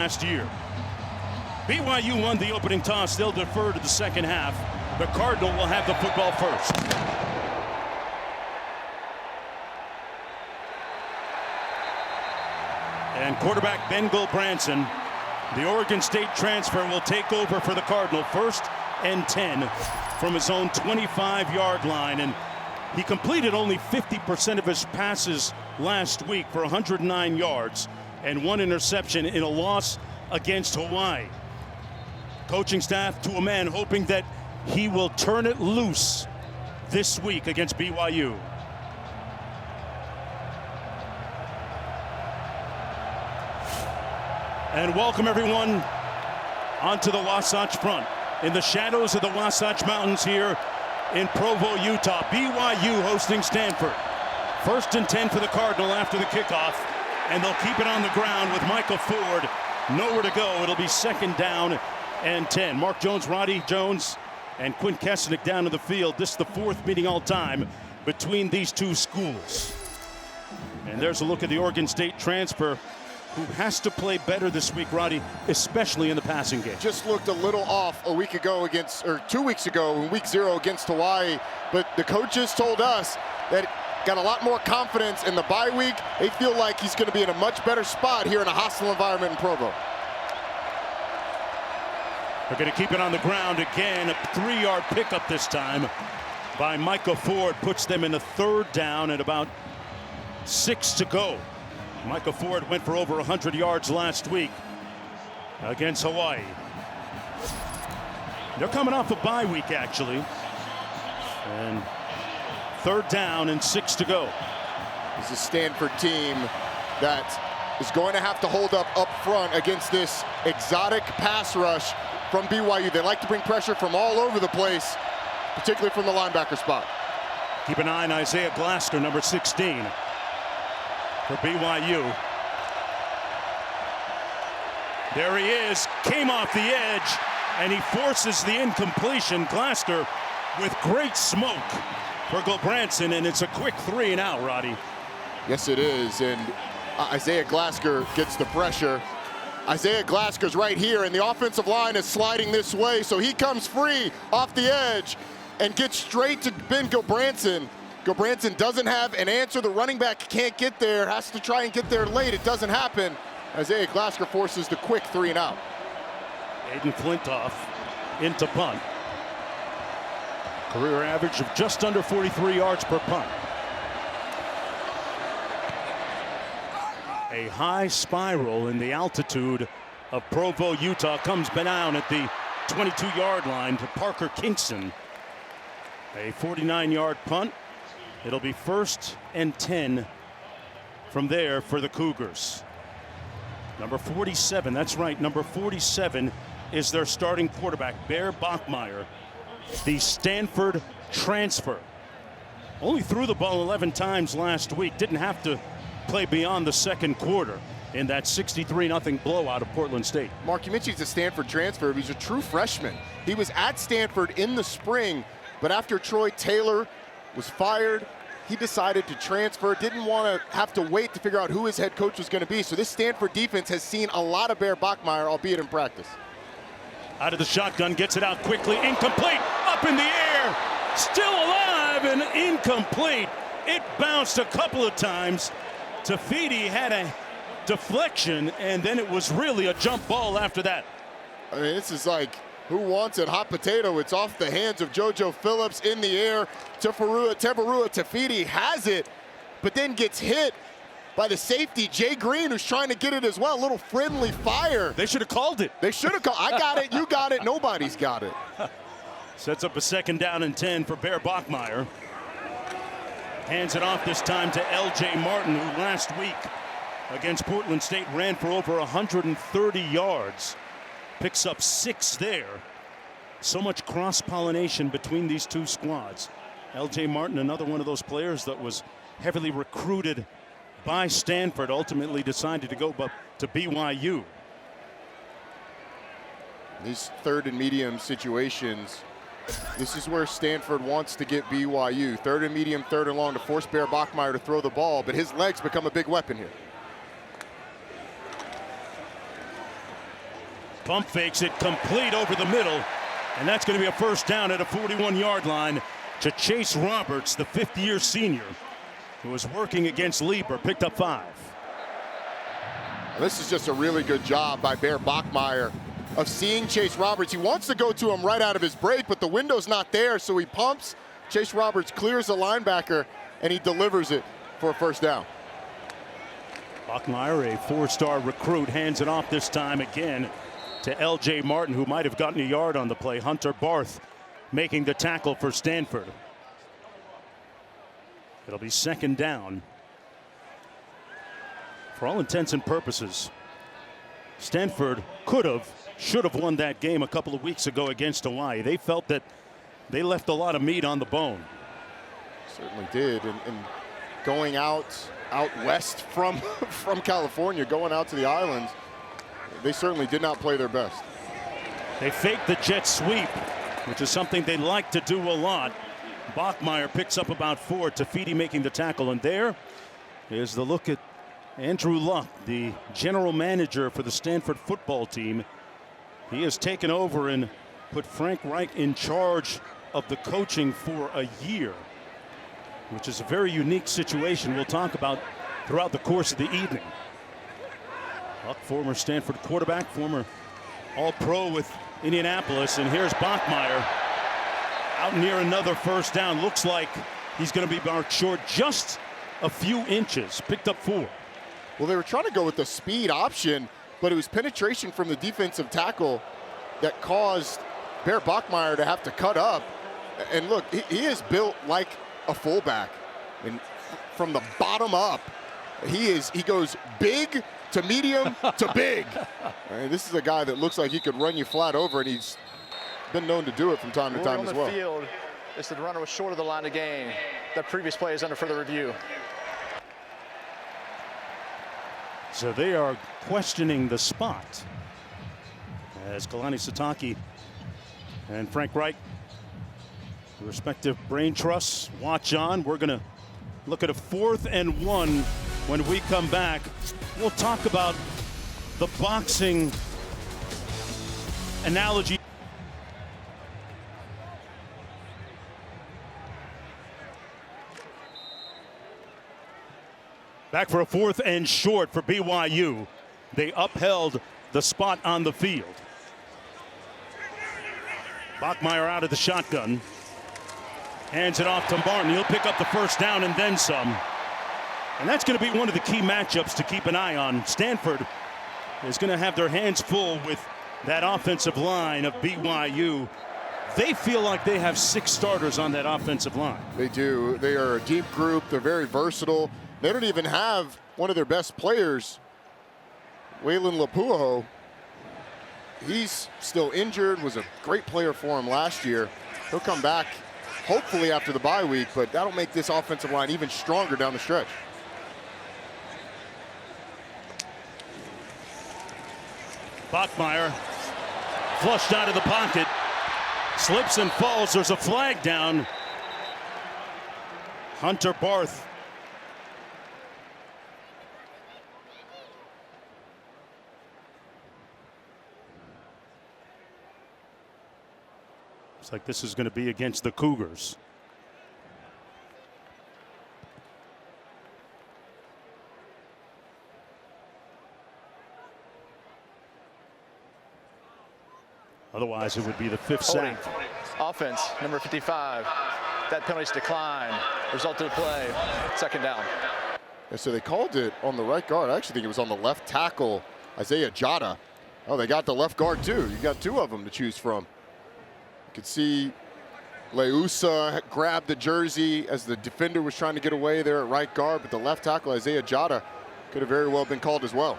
last year. BYU won the opening toss. They'll defer to the second half. The Cardinal will have the football first. And quarterback Ben Gulbranson, the Oregon State transfer, will take over for the Cardinal. 1st and 10 from his own 25-yard line. And he completed only 50% of his passes last week for 109 yards and 1 interception in a loss against Hawaii. Coaching staff to a man hoping that he will turn it loose this week against BYU. And welcome everyone onto the Wasatch Front in the shadows of the Wasatch Mountains here in Provo, Utah. BYU hosting Stanford. 1st and 10 for the Cardinal after the kickoff, and they'll keep it on the ground with Michael Ford nowhere to go. It'll be 2nd down and 10. Mark Jones, Roddy Jones, and Quinn Kesnick down to the field. This is the 4th meeting all time between these two schools. And there's a look at the Oregon State transfer, who has to play better this week, Roddy, especially in the passing game. Just looked a little off a week ago against, or 2 weeks ago in week 0 against Hawaii. But the coaches told us that got a lot more confidence in the bye week. They feel like he's going to be in a much better spot here in a hostile environment in Provo. They're going to keep it on the ground again. A 3-yard pickup this time by Michael Ford puts them in a 3rd down at about 6 to go. Michael Ford went for over 100 yards last week against Hawaii. They're coming off a bye week, actually. And 3rd down and 6 to go. This is a Stanford team that is going to have to hold up front against this exotic pass rush from BYU. They like to bring pressure from all over the place, particularly from the linebacker spot. Keep an eye on Isaiah Glasker, number 16. For BYU. There he is, came off the edge, and he forces the incompletion. Glasker with great smoke for Gulbranson, and it's a quick 3 and out, Roddy. Yes, it is, and Isaiah Glasker gets the pressure. Isaiah Glasker's right here, and the offensive line is sliding this way, so he comes free off the edge and gets straight to Ben Gulbranson. Gulbranson doesn't have an answer. The running back can't get there, has to try and get there late. It doesn't happen. Isaiah Glasker forces the quick 3 and out. Aiden Flintoff into punt. Career average of just under 43 yards per punt. A high spiral in the altitude of Provo, Utah comes down at the 22-yard line to Parker Kingston. A 49-yard punt. It'll be 1st and 10 from there for the Cougars. Number 47, that's right, number 47 is their starting quarterback, Bear Bachmeier, the Stanford transfer. Only threw the ball 11 times last week, didn't have to play beyond the 2nd quarter in that 63-0 blowout of Portland State. Mark, you mentioned he's a Stanford transfer, but he's a true freshman. He was at Stanford in the spring, but after Troy Taylor was fired, he decided to transfer, didn't want to have to wait to figure out who his head coach was going to be. So this Stanford defense has seen a lot of Bear Bachmeier, albeit in practice. Out of the shotgun, gets it out quickly, incomplete, up in the air, still alive and incomplete. It bounced a couple of times. Tafiti had a deflection, and then it was really a jump ball after that. I mean, this is like, who wants it? Hot potato. It's off the hands of JoJo Phillips in the air. Tebarua Tafiti has it, but then gets hit by the safety, Jay Green, who's trying to get it as well. A little friendly fire. They should have called it. They should have called. I got it. You got it. Nobody's got it. Sets up a 2nd down and 10 for Bear Bachmeier. Hands it off this time to L.J. Martin, who last week against Portland State ran for over 130 yards. Picks up 6 there. So much cross-pollination between these two squads. L.J. Martin, another one of those players that was heavily recruited by Stanford, ultimately decided to go to BYU. These 3rd and medium situations, this is where Stanford wants to get BYU. 3rd and medium, 3rd and long to force Bear Bachmeier to throw the ball, but his legs become a big weapon here. Pump fakes it complete over the middle, and that's going to be a first down at a 41-yard line to Chase Roberts, the fifth-year senior, who was working against Lieber, picked up 5. This is just a really good job by Bear Bachmeier of seeing Chase Roberts. He wants to go to him right out of his break, but the window's not there, so he pumps. Chase Roberts clears the linebacker, and he delivers it for a first down. Bachmeier, a 4-star recruit, hands it off this time again to L.J. Martin, who might have gotten a yard on the play. Hunter Barth making the tackle for Stanford. It'll be second down. For all intents and purposes, Stanford should have won that game a couple of weeks ago against Hawaii. They felt that they left a lot of meat on the bone. Certainly did. And going out west from California, going out to the islands, they certainly did not play their best. They faked the jet sweep, which is something they like to do a lot. Bachmeier picks up about 4, Tafiti making the tackle, and there is the look at Andrew Luck, the general manager for the Stanford football team. He has taken over and put Frank Reich in charge of the coaching for a year, which is a very unique situation we'll talk about throughout the course of the evening. Luck, former Stanford quarterback, former All-Pro with Indianapolis, and here's Bachmeier out near another first down. Looks like he's going to be marked short just a few inches. Picked up 4. Well, they were trying to go with the speed option, but it was penetration from the defensive tackle that caused Bear Bachmeier to have to cut up. And look, he is built like a fullback. And from the bottom up, he goes big to medium to big. And this is a guy that looks like he could run you flat over, and he's been known to do it from time to time as well. On the field, the runner was short of the line of gain. That previous play is under further review. So they are questioning the spot as Kalani Sitake and Frank Reich, respective brain trusts, watch on. We're going to look at a 4th and 1 when we come back. We'll talk about the boxing analogy. Back for a 4th and short for BYU. They upheld the spot on the field. Bachmeier out of the shotgun. Hands it off to Martin. He'll pick up the first down and then some. And that's going to be one of the key matchups to keep an eye on. Stanford is going to have their hands full with that offensive line of BYU. They feel like they have 6 starters on that offensive line. They do. They are a deep group. They're very versatile. They don't even have one of their best players, Waylon Lapuaho. He's still injured, was a great player for him last year. He'll come back hopefully after the bye week, but that'll make this offensive line even stronger down the stretch. Bachmeier flushed out of the pocket, slips and falls. There's a flag down. Hunter Barth. Looks like this is going to be against the Cougars. Otherwise, it would be the 5th sack. Offense, number 55. That penalty's decline. Result of the play, 2nd down. And so they called it on the right guard. I actually think it was on the left tackle, Isaiah Jota. Oh, they got the left guard too. You got 2 of them to choose from. You could see Leusa grabbed the jersey as the defender was trying to get away there at right guard, but the left tackle, Isaiah Jota, could have very well been called as well.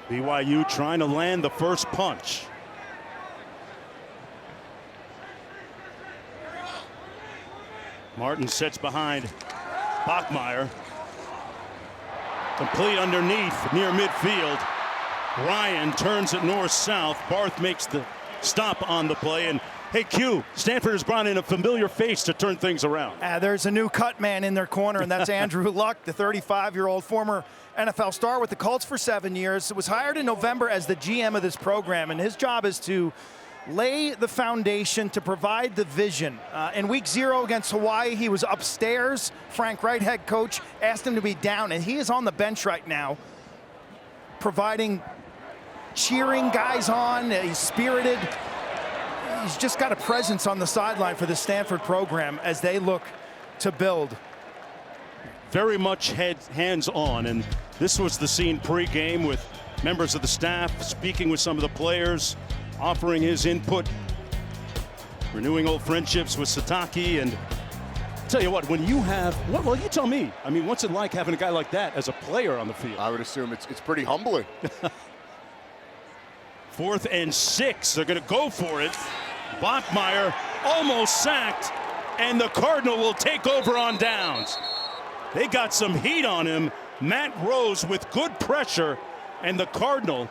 BYU trying to land the first punch. Martin sits behind Bachmeier. Complete underneath near midfield. Ryan turns it north-south. Barth makes the stop on the play. And hey, Q, Stanford has brought in a familiar face to turn things around. There's a new cut man in their corner, and that's Andrew Luck, the 35-year-old former NFL star with the Colts for 7 years, was hired in November as the GM of this program, and his job is to lay the foundation to provide the vision. In week 0 against Hawaii, he was upstairs. Frank Wright, head coach, asked him to be down, and he is on the bench right now, cheering guys on. He's spirited. He's just got a presence on the sideline for the Stanford program as they look to build. Very much hands-on, and this was the scene pre-game with members of the staff speaking with some of the players, offering his input, renewing old friendships with Sataki. And tell you what, when you have, well, you tell me. I mean, what's it like having a guy like that as a player on the field? I would assume it's pretty humbling. 4th and 6. They're going to go for it. Bachmeier almost sacked, and the Cardinal will take over on downs. They got some heat on him. Matt Rose with good pressure, and the Cardinal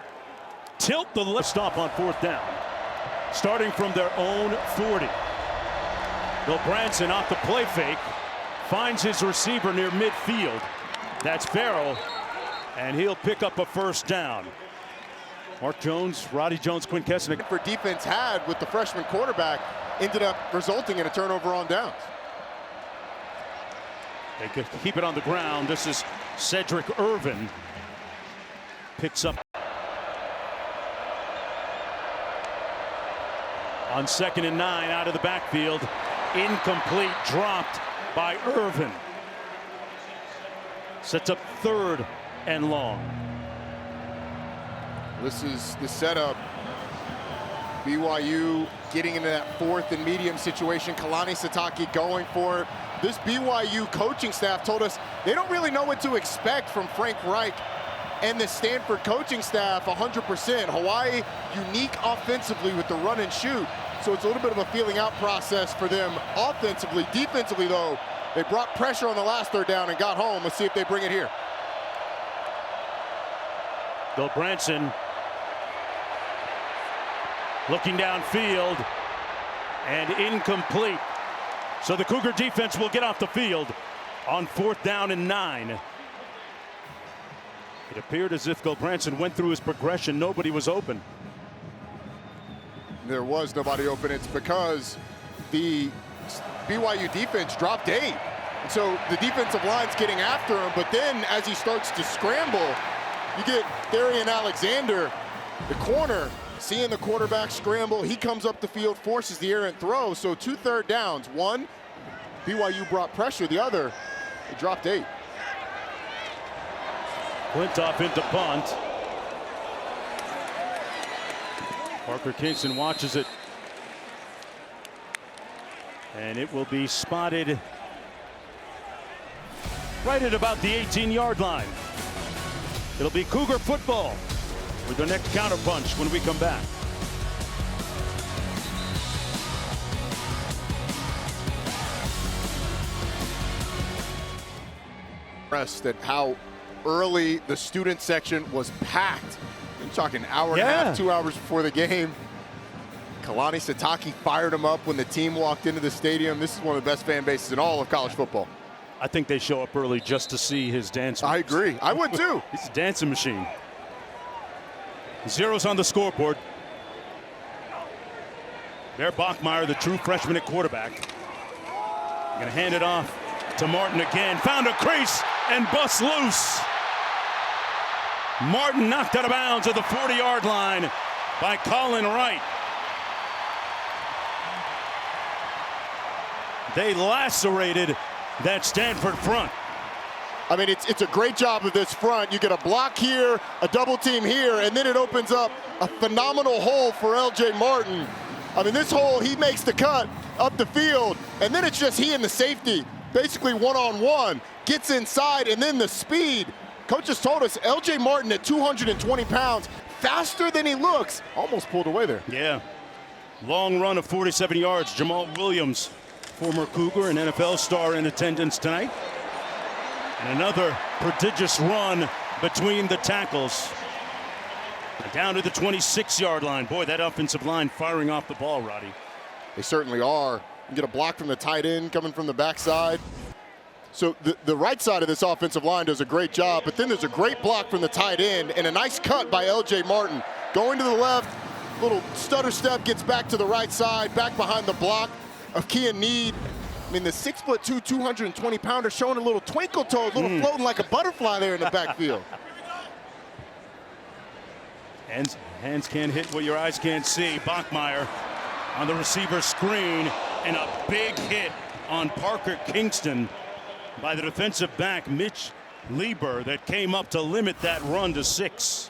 tilt the left stop on 4th down. Starting from their own 40. Bill Branson off the play fake. Finds his receiver near midfield. That's Farrell, and he'll pick up a 1st down. Mark Jones, Roddy Jones, Quinn Kessnick. For defense had with the freshman quarterback ended up resulting in a turnover on downs. They could keep it on the ground. This is Cedric Irvin. Picks up on 2nd and 9 out of the backfield. Incomplete, dropped by Irvin. Sets up 3rd and long. This is the setup. BYU getting into that 4th and medium situation. Kalani Sitake going for it. This BYU coaching staff told us they don't really know what to expect from Frank Reich and the Stanford coaching staff 100%. Hawaii unique offensively with the run and shoot. So it's a little bit of a feeling out process for them offensively. Defensively, though, they brought pressure on the last 3rd down and got home. Let's see if they bring it here. Bill Branson looking downfield, and incomplete. So the Cougar defense will get off the field on 4th down and 9. It appeared as if Bill Branson went through his progression. Nobody was open. There was nobody open. It's because the BYU defense dropped 8. And so the defensive line's getting after him, but then as he starts to scramble, you get Darian Alexander, the corner, seeing the quarterback scramble. He comes up the field, forces the errant throw. So 2 third downs. One, BYU brought pressure. The other, they dropped 8. Flintoff into punt. Parker Kingston watches it. And it will be spotted right at about the 18-yard line. It'll be Cougar football with their next counterpunch when we come back. Impressed at how early the student section was packed. I'm talking hour and a half, 2 hours before the game. Kalani Sitake fired him up when the team walked into the stadium. This is one of the best fan bases in all of college football. I think they show up early just to see his dance moves. I agree. I would too. He's a dancing machine. Zeros on the scoreboard. Bear Bachmeier, the true freshman at quarterback. Gonna hand it off to Martin again. Found a crease and busts loose. Martin knocked out of bounds at the 40-yard line by Colin Wright. They lacerated that Stanford front. I mean, it's a great job of this front. You get a block here, a double team here, and then it opens up a phenomenal hole for LJ Martin. I mean, this hole, he makes the cut up the field, and then it's just he and the safety, basically one-on-one, gets inside, and then the speed. Coach just told us LJ Martin at 220 pounds, faster than he looks, almost pulled away there. Yeah. Long run of 47 yards. Jamal Williams, former Cougar and NFL star, in attendance tonight. And another prodigious run between the tackles. Down to the 26-yard line. Boy, that offensive line firing off the ball, Roddy. They certainly are. You get a block from the tight end coming from the backside. So the right side of this offensive line does a great job, but then there's a great block from the tight end and a nice cut by L.J. Martin. Going to the left, little stutter step, gets back to the right side, back behind the block of Kean Need. I mean, the 6'2", 220-pounder showing a little twinkle toes, a little floating like a butterfly there in the backfield. Hands can't hit what your eyes can't see. Bachmeier on the receiver screen, and a big hit on Parker Kingston by the defensive back Mitch Lieber that came up to limit that run to 6.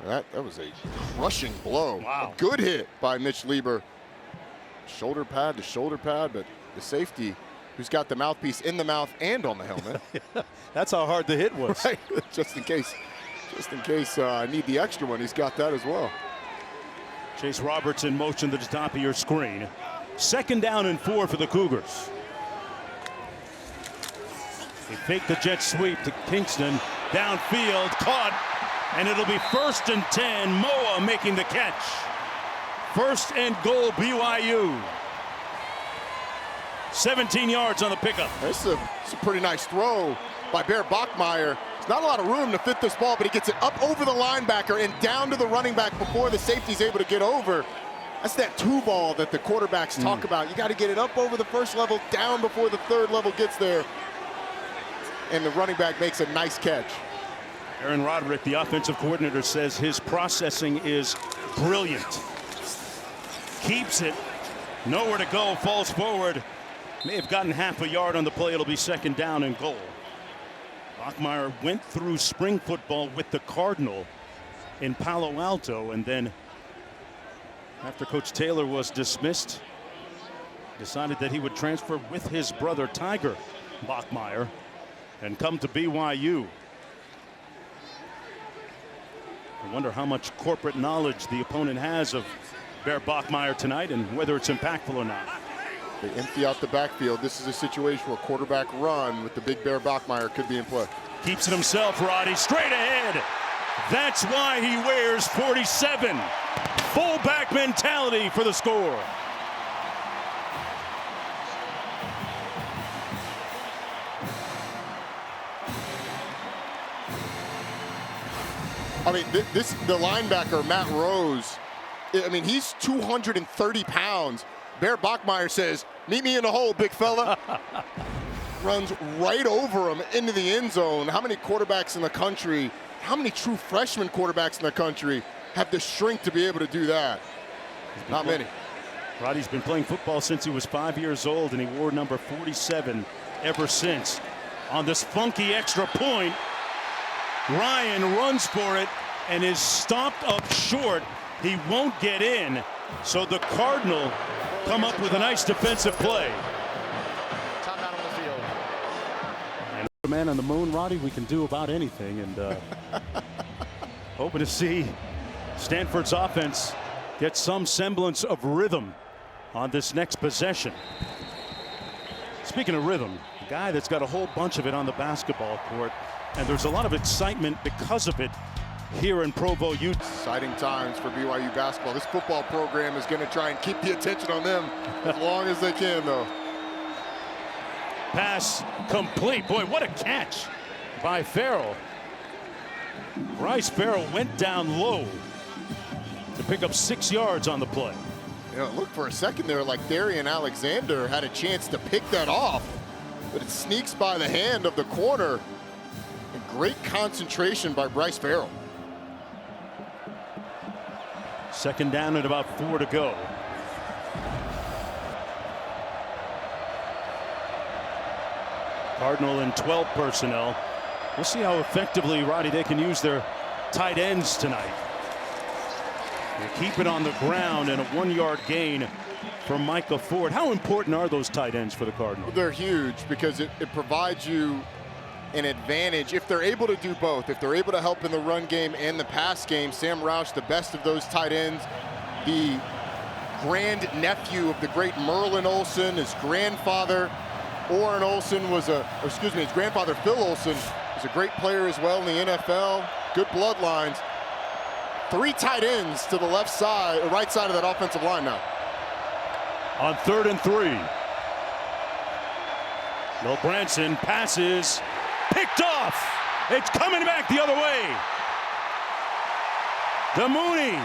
That was a crushing blow. Wow. A good hit by Mitch Lieber. Shoulder pad to shoulder pad, but the safety who's got the mouthpiece in the mouth and on the helmet. That's how hard the hit was. Right. Just in case I need the extra one, he's got that as well. Chase Roberts in motion to the top of your screen. 2nd down and 4 for the Cougars. They fake the jet sweep to Kingston. Downfield, caught, and it'll be 1st and 10. Moa making the catch. 1st and goal, BYU. 17 yards on the pickup. It's a pretty nice throw by Bear Bachmeier. There's not a lot of room to fit this ball, but he gets it up over the linebacker and down to the running back before the safety's able to get over. That's that 2 ball that the quarterbacks talk about. You got to get it up over the 1st level, down before the 3rd level gets there. And the running back makes a nice catch. Aaron Roderick, the offensive coordinator, says his processing is brilliant. Keeps it, nowhere to go, falls forward. May have gotten half a yard on the play. It'll be 2nd down and goal. Bachmeier went through spring football with the Cardinal in Palo Alto, and then after Coach Taylor was dismissed, decided that he would transfer with his brother Tiger Bachmeier and come to BYU. I wonder how much corporate knowledge the opponent has of Bear Bachmeier tonight and whether it's impactful or not. They empty out the backfield. This is a situation where quarterback run with the big Bear Bachmeier could be in play. Keeps it himself, Roddy, straight ahead. That's why he wears 47. Fullback mentality for the score. I mean, the linebacker, Matt Rose, I mean, he's 230 pounds. Bear Bachmeier says, meet me in the hole, big fella. Runs right over him into the end zone. How many quarterbacks in the country, how many true freshman quarterbacks in the country have the strength to be able to do that? Not many. Roddy's been playing football since he was 5 years old, and he wore number 47 ever since. On this funky extra point, Ryan runs for it and is stopped up short. He won't get in, so the Cardinal come up with a nice defensive play. Timeout on the field. And a man on the moon, Roddy, we can do about anything, and hoping to see Stanford's offense get some semblance of rhythm on this next possession. Speaking of rhythm, a guy that's got a whole bunch of it on the basketball court, and there's a lot of excitement because of it here in Provo, Utah. Exciting times for BYU basketball. This football program is going to try and keep the attention on them as long as they can, though. Pass complete. Boy, what a catch by Farrell. Bryce Farrell went down low to pick up 6 yards on the play. You know, it looked for a second there like Darian Alexander had a chance to pick that off, but it sneaks by the hand of the corner. And great concentration by Bryce Farrell. 2nd down and about 4 to go. Cardinal in 12 personnel. We'll see how effectively, Roddy, they can use their tight ends tonight. They keep it on the ground, and a 1-yard gain from Micah Ford. How important are those tight ends for the Cardinals? They're huge because it provides you an advantage if they're able to do both. If they're able to help in the run game and the pass game. Sam Roush, the best of those tight ends, the grand nephew of the great Merlin Olsen. His grandfather, Orrin Olsen, was his grandfather, Phil Olsen, was a great player as well in the NFL. Good bloodlines. 3 tight ends to the left side, or right side of that offensive line now. On 3rd and 3. Branson passes, picked off. It's coming back the other way. Mooney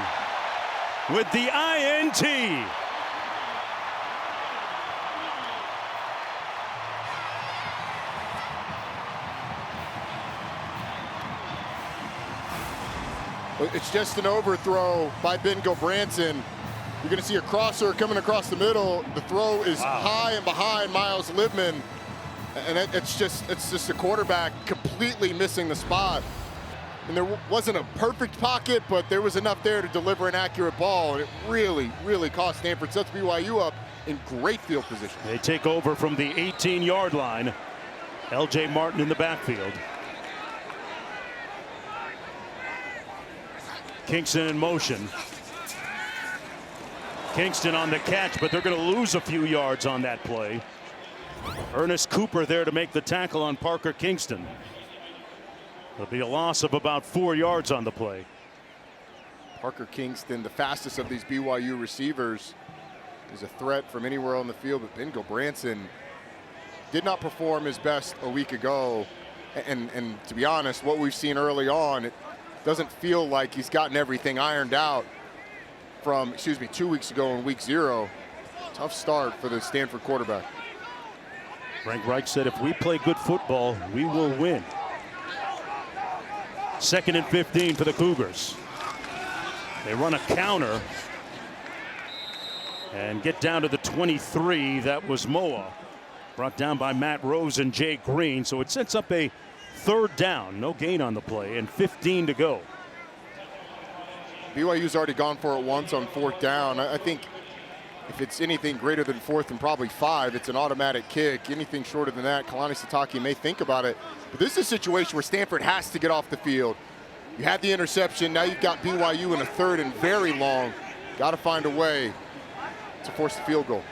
with the INT. It's just an overthrow by Ben Branson. You're going to see a crosser coming across the middle. The throw is high and behind Miles Libman. And it's just a quarterback completely missing the spot. And there wasn't a perfect pocket, but there was enough there to deliver an accurate ball. And it really, really cost Stanford. Sets BYU up in great field position. They take over from the 18-yard line. L.J. Martin in the backfield. Kingston in motion. Kingston on the catch, but they're going to lose a few yards on that play. Ernest Cooper there to make the tackle on Parker Kingston. There'll be a loss of about 4 yards on the play. Parker Kingston, the fastest of these BYU receivers, is a threat from anywhere on the field, but Ben Branson did not perform his best a week ago. And to be honest, what we've seen early on, it doesn't feel like he's gotten everything ironed out from, 2 weeks ago in week 0. Tough start for the Stanford quarterback. Frank Reich said if we play good football, we will win. 2nd and 15 for the Cougars. They run a counter and get down to the 23. That was Moa. Brought down by Matt Rose and Jay Green. So it sets up a 3rd down. No gain on the play and 15 to go. BYU's already gone for it once on 4th down. I think if it's anything greater than 4th and probably 5, it's an automatic kick. Anything shorter than that, Kalani Sitake may think about it. But this is a situation where Stanford has to get off the field. You had the interception. Now you've got BYU in a 3rd and very long. Got to find a way to force the field goal.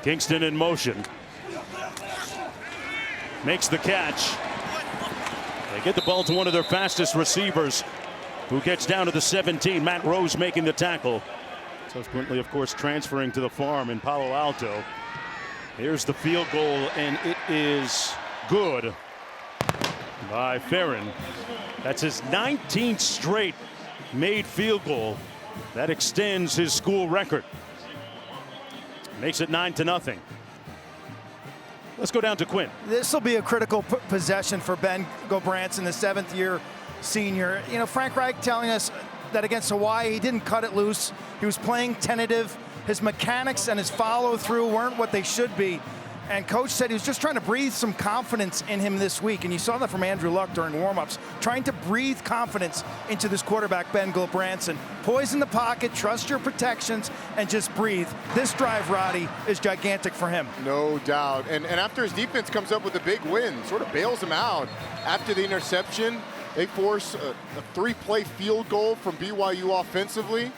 Kingston in motion. Makes the catch. They get the ball to one of their fastest receivers, who gets down to the 17. Matt Rose making the tackle. Subsequently, of course, transferring to the farm in Palo Alto. Here's the field goal, and it is good by Farron. That's his 19th straight made field goal. That extends his school record. Makes it 9-0. Let's go down to Quinn. This will be a critical possession for Ben Branson, the 7th-year senior. You know, Frank Reich telling us that against Hawaii, he didn't cut it loose. He was playing tentative. His mechanics and his follow-through weren't what they should be. And coach said he was just trying to breathe some confidence in him this week. And you saw that from Andrew Luck during warmups, trying to breathe confidence into this quarterback, Ben Branson. Poise in the pocket, trust your protections, and just breathe. This drive, Roddy, is gigantic for him. No doubt. And after his defense comes up with a big win, sort of bails him out. After the interception, they force a 3-play field goal from BYU offensively.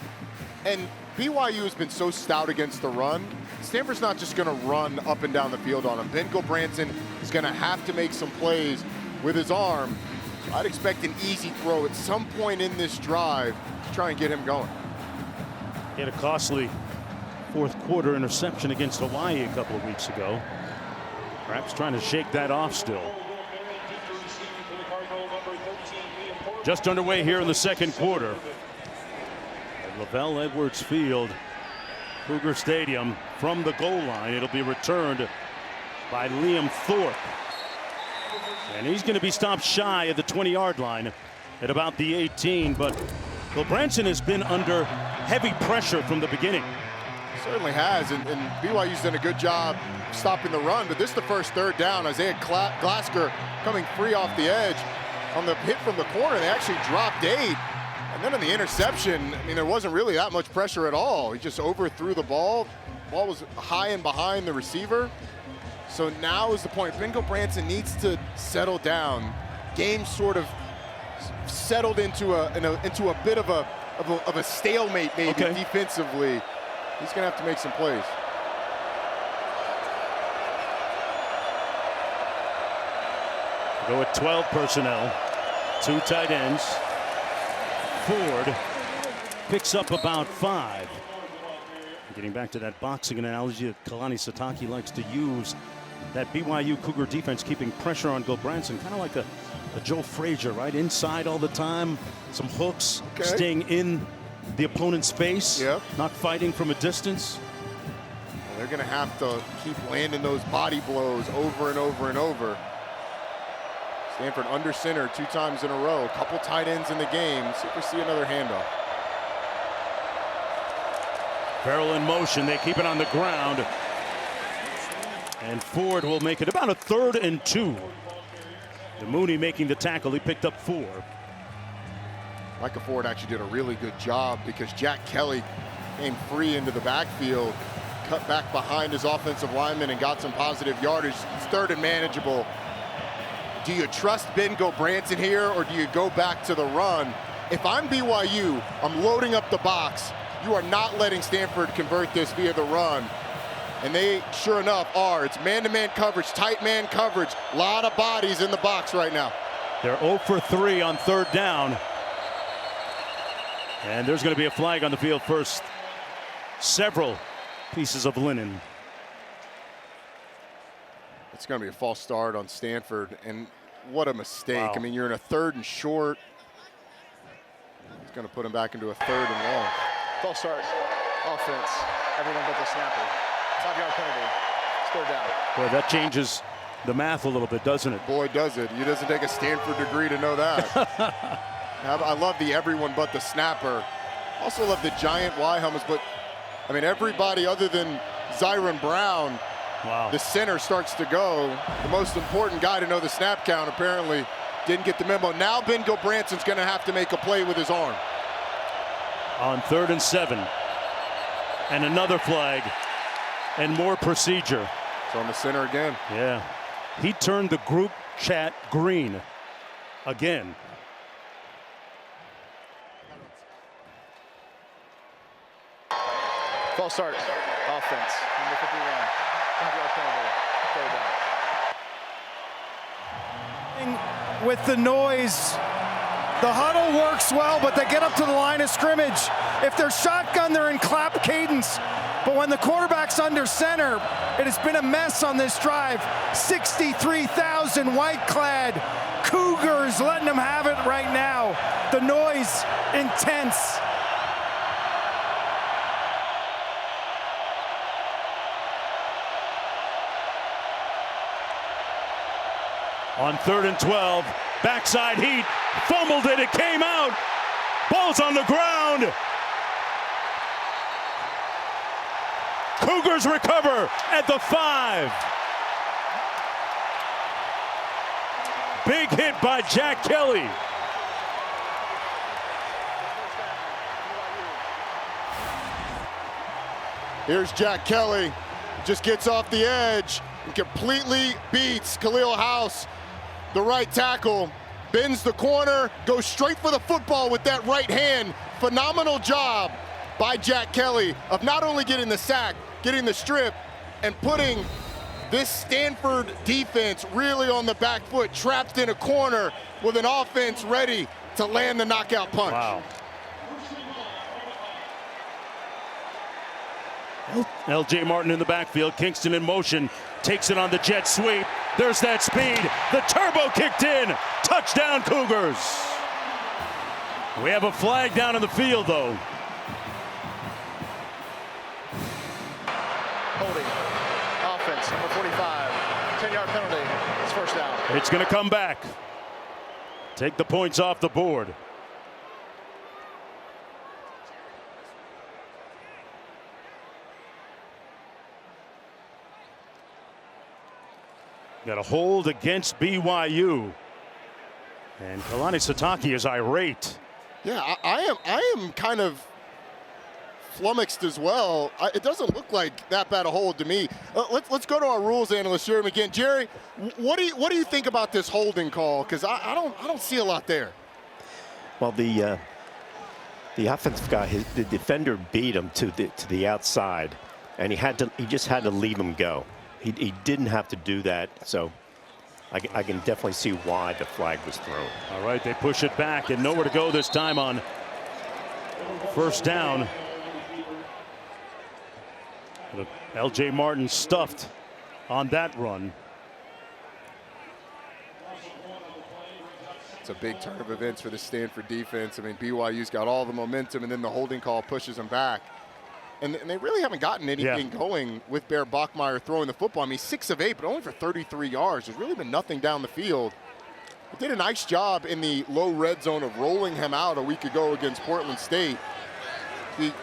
And BYU has been so stout against the run. Stanford's not just going to run up and down the field on him. Ben Branson is going to have to make some plays with his arm. So I'd expect an easy throw at some point in this drive to try and get him going. He had a costly 4th quarter interception against Hawaii a couple of weeks ago. Perhaps trying to shake that off still. Just underway here in the 2nd quarter. At Lavelle Edwards Field, Cougar Stadium. From the goal line, it'll be returned by Liam Thorpe. And he's going to be stopped shy of the 20-yard line at about the 18. But Branson has been under heavy pressure from the beginning. Certainly has, and BYU's done a good job stopping the run. But this is the first 3rd down. Isaiah Glasker coming free off the edge. On the hit from the corner, they actually dropped 8. And then on the interception, I mean, there wasn't really that much pressure at all. He just overthrew the ball. The ball was high and behind the receiver. So now is the point. Ben Branson needs to settle down. Game sort of settled into a bit of a stalemate maybe defensively. He's going to have to make some plays. Go at 12 personnel. 2 tight ends. Ford picks up about 5. Getting back to that boxing analogy that Kalani Sitake likes to use. that BYU Cougar defense keeping pressure on Gilbranson, kind of like a Joe Frazier, right? Inside all the time, some hooks, staying in the opponent's face, not fighting from a distance. Well, they're going to have to keep landing those body blows over and over and over. Stanford under center 2 times in a row, a couple tight ends in the game. See if we see another handoff. Farrell in motion, they keep it on the ground. And Ford will make it about a 3rd and 2. The Mooney making the tackle, he picked up 4. Micah Ford actually did a really good job because Jack Kelly came free into the backfield, cut back behind his offensive lineman and got some positive yardage. It's 3rd and manageable. Do you trust Ben Gilbranson here, or do you go back to the run? If I'm BYU, I'm loading up the box. You are not letting Stanford convert this via the run. And they, sure enough, are. It's man-to-man coverage, tight man coverage. A lot of bodies in the box right now. They're 0 for 3 on 3rd down. And there's going to be a flag on the field first. Several pieces of linen. It's going to be a false start on Stanford, and what a mistake. Wow. I mean, you're in a 3rd and short. It's going to put him back into a 3rd and long. False start, offense, everyone but the snapper. 5-yard penalty, still down. Boy, that changes the math a little bit, doesn't it? Boy, does it. You doesn't take a Stanford degree to know that. I love the everyone but the snapper. Also love the giant Y helmets, but I mean, everybody other than Zyron Brown, wow. The center starts to go. The most important guy to know the snap count apparently didn't get the memo. Now Ben Gilbranson's going to have to make a play with his arm. On 3rd and 7. And another flag. And more procedure. It's on the center again. Yeah. He turned the group chat green again. False start, offense, number 51. 5-yard penalty, third down. With the noise, the huddle works well, but they get up to the line of scrimmage. If they're shotgun, they're in clap cadence. But when the quarterback's under center, it has been a mess on this drive. 63,000 white-clad Cougars letting them have it right now. The noise, intense. On 3rd and 12, backside heat, fumbled it, it came out. Ball's on the ground. Cougars recover at the 5. Big hit by Jack Kelly. Here's Jack Kelly, just gets off the edge and completely beats Khalil House, the right tackle, bends the corner, goes straight for the football with that right hand. Phenomenal job by Jack Kelly of not only getting the sack, getting the strip, and putting this Stanford defense really on the back foot, trapped in a corner with an offense ready to land the knockout punch. Wow. L.J. Martin in the backfield, Kingston in motion, takes it on the jet sweep. There's that speed, the turbo kicked in, touchdown Cougars. We have a flag down in the field though. Holding, offense, number 45, 10-yard penalty, it's first down. It's going to come back. Take the points off the board. Got a hold against BYU. And Kalani Sitake is irate. Yeah, I am kind of flummoxed as well. It doesn't look like that bad a hold to me. Let's go to our rules analyst, Jerry McGinn. Jerry, what do you think about this holding call? Because I don't see a lot there. Well, the offensive guy, the defender beat him to the outside, and he just had to leave him go. He didn't have to do that, so I can definitely see why the flag was thrown. All right, they push it back and nowhere to go this time on first down. L.J. Martin stuffed on that run. It's a big turn of events for the Stanford defense. I mean, BYU's got all the momentum, and then the holding call pushes them back. And they really haven't gotten anything going with Bear Bachmeier throwing the football. I mean, 6 of 8, but only for 33 yards. There's really been nothing down the field. They did a nice job in the low red zone of rolling him out a week ago against Portland State. The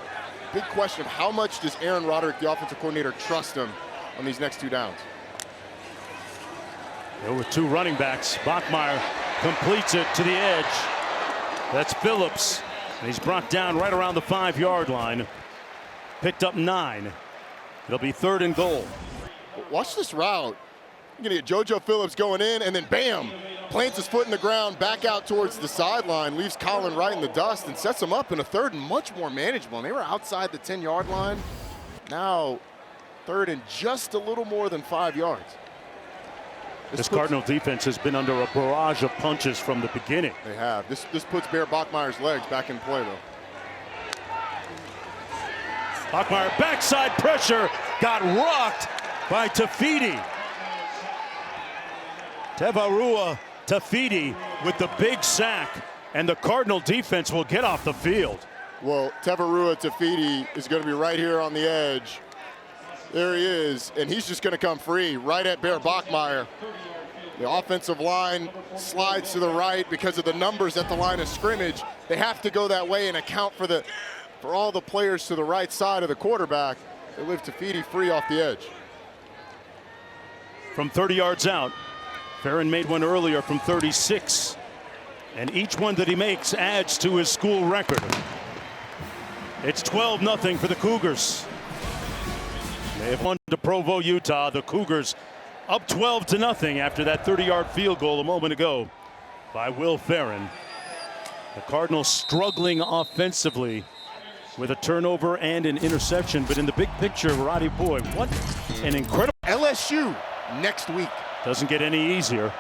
big question of how much does Aaron Roderick, the offensive coordinator, trust him on these next 2 downs? There were 2 running backs. Bachmeier completes it to the edge. That's Phillips. And he's brought down right around the 5-yard line. Picked up 9. It'll be 3rd and goal. Watch this route. You're going to get JoJo Phillips going in, and then bam, plants his foot in the ground, back out towards the sideline, leaves Colin right in the dust, and sets him up in a 3rd and much more manageable. And they were outside the 10-yard line. Now 3rd and just a little more than 5 yards. This Cardinal defense has been under a barrage of punches from the beginning. They have. This puts Bear Bachmeier's legs back in play, though. Bachmeier backside pressure, got rocked by Tafiti. Tevarua Tafiti with the big sack, and the Cardinal defense will get off the field. Well, Tevarua Tafiti is going to be right here on the edge. There he is, and he's just going to come free right at Bear Bachmeier. The offensive line slides to the right because of the numbers at the line of scrimmage. They have to go that way and account for all the players to the right side of the quarterback. They leave Tafiti free off the edge. From 30 yards out, Farron made one earlier from 36. And each one that he makes adds to his school record. It's 12-0 for the Cougars. They have won to Provo, Utah. The Cougars up 12-0 after that 30-yard field goal a moment ago by Will Farron. The Cardinals struggling offensively with a turnover and an interception. But in the big picture, Roddy Boy, what an incredible... LSU next week. Doesn't get any easier.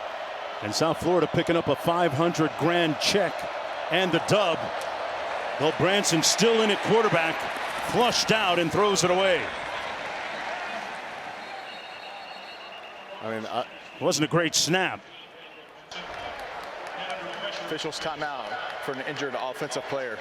And South Florida picking up a $500 grand check and the dub. Well, Branson still in at quarterback, flushed out and throws it away. I mean, wasn't a great snap. Officials timeout for an injured offensive player.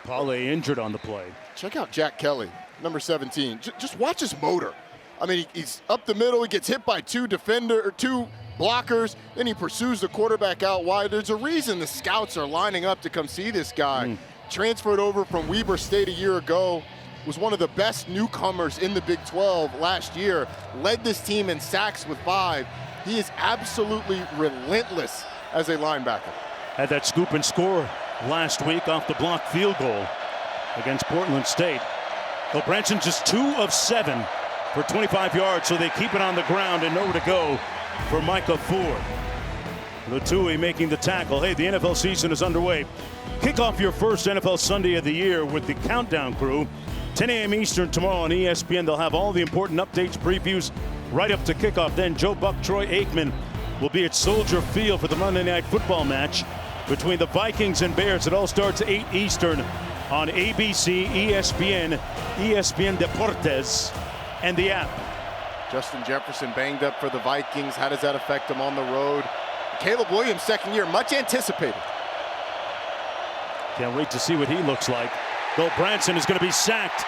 Paulet injured on the play. Check out Jack Kelly, number 17. Just watch his motor. I mean, he's up the middle. He gets hit by 2 blockers. Then he pursues the quarterback out wide. There's a reason the scouts are lining up to come see this guy. Transferred over from Weber State a year ago. Was one of the best newcomers in the Big 12 last year. Led this team in sacks with 5. He is absolutely relentless as a linebacker. Had that scoop and score last week off the blocked field goal against Portland State. Well, Branson just 2 of 7 for 25 yards, so they keep it on the ground and nowhere to go for Micah Ford. Latui making the tackle. Hey, the NFL season is underway. Kick off your first NFL Sunday of the year with the Countdown Crew. 10 a.m. Eastern tomorrow on ESPN. They'll have all the important updates, previews right up to kickoff. Then Joe Buck, Troy Aikman will be at Soldier Field for the Monday Night Football match between the Vikings and Bears. It all starts 8 Eastern on ABC, ESPN, ESPN Deportes, and the app. Justin Jefferson banged up for the Vikings. How does that affect him on the road? Caleb Williams, second year, much anticipated. Can't wait to see what he looks like. Bill Branson is going to be sacked.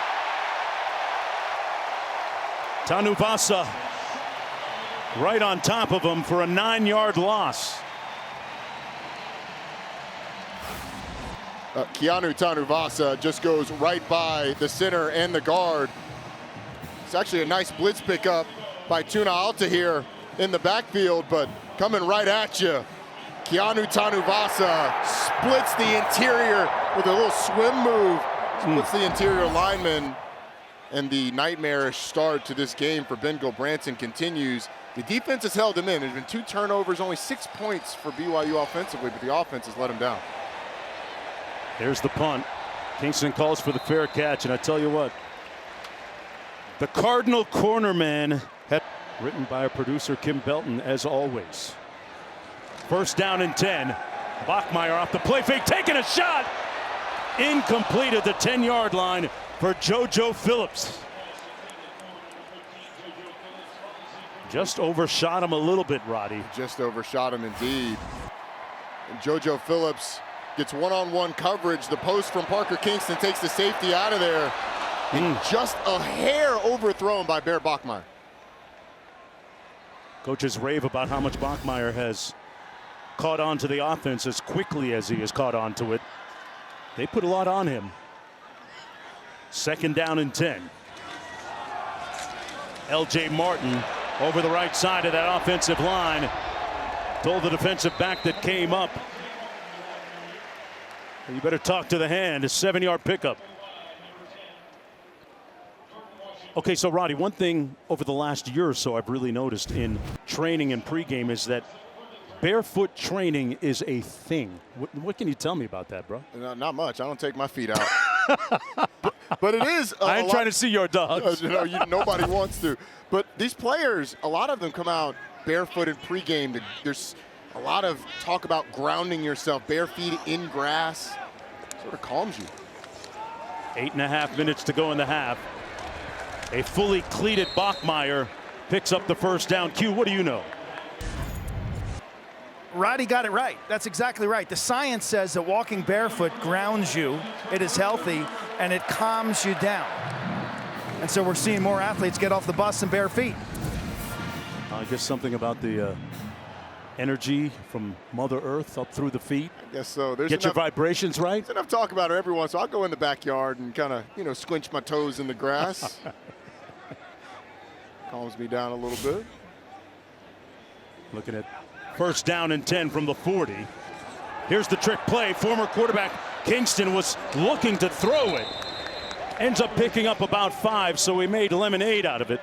Tanuvasa right on top of him for a 9-yard loss. Keanu Tanuvasa just goes right by the center and the guard. It's actually a nice blitz pickup by Tuna Alta here in the backfield, but coming right at you. Keanu Tanuvasa splits the interior with a little swim move. Splits the interior lineman, and the nightmarish start to this game for Ben Branson continues. The defense has held him in. There's been 2 turnovers, only 6 points for BYU offensively, but the offense has let him down. There's the punt. Kingston calls for the fair catch, and I tell you what, the Cardinal cornerman, written by our producer Kim Belton, as always. First down and 10. Bachmeier off the play fake, taking a shot. Incomplete at the 10-yard line for JoJo Phillips. Just overshot him a little bit, Roddy. Just overshot him indeed. And JoJo Phillips gets one-on-one coverage. The post from Parker Kingston takes the safety out of there. And just a hair overthrown by Bear Bachmeier. Coaches rave about how much Bachmeier has caught on to the offense as quickly as he has caught on to it. They put a lot on him. 2nd down and 10. L.J. Martin over the right side of that offensive line. Told the defensive back that came up, you better talk to the hand. A 7-yard pickup. Okay, so Roddy, one thing over the last year or so I've really noticed in training and pregame is that barefoot training is a thing. What can you tell me about that, bro? Not much. I don't take my feet out. but it is. I ain't trying to see your dogs. Nobody wants to. But these players, a lot of them come out barefoot in pregame. There's a lot of talk about grounding yourself, bare feet in grass. Sort of calms you. 8.5 minutes to go in the half. A fully cleated Bachmeier picks up the first down. Q, what do you know? Roddy got it right. That's exactly right. The science says that walking barefoot grounds you, it is healthy, and it calms you down. And so we're seeing more athletes get off the bus in bare feet. I guess something about the energy from Mother Earth up through the feet. I guess so. Get your vibrations right. There's enough talk about it every once, so I'll go in the backyard and kind of, squinch my toes in the grass. Calms me down a little bit. Looking at 1st down and 10 from the 40. Here's the trick play. Former quarterback Kingston was looking to throw it. Ends up picking up about 5, so he made lemonade out of it.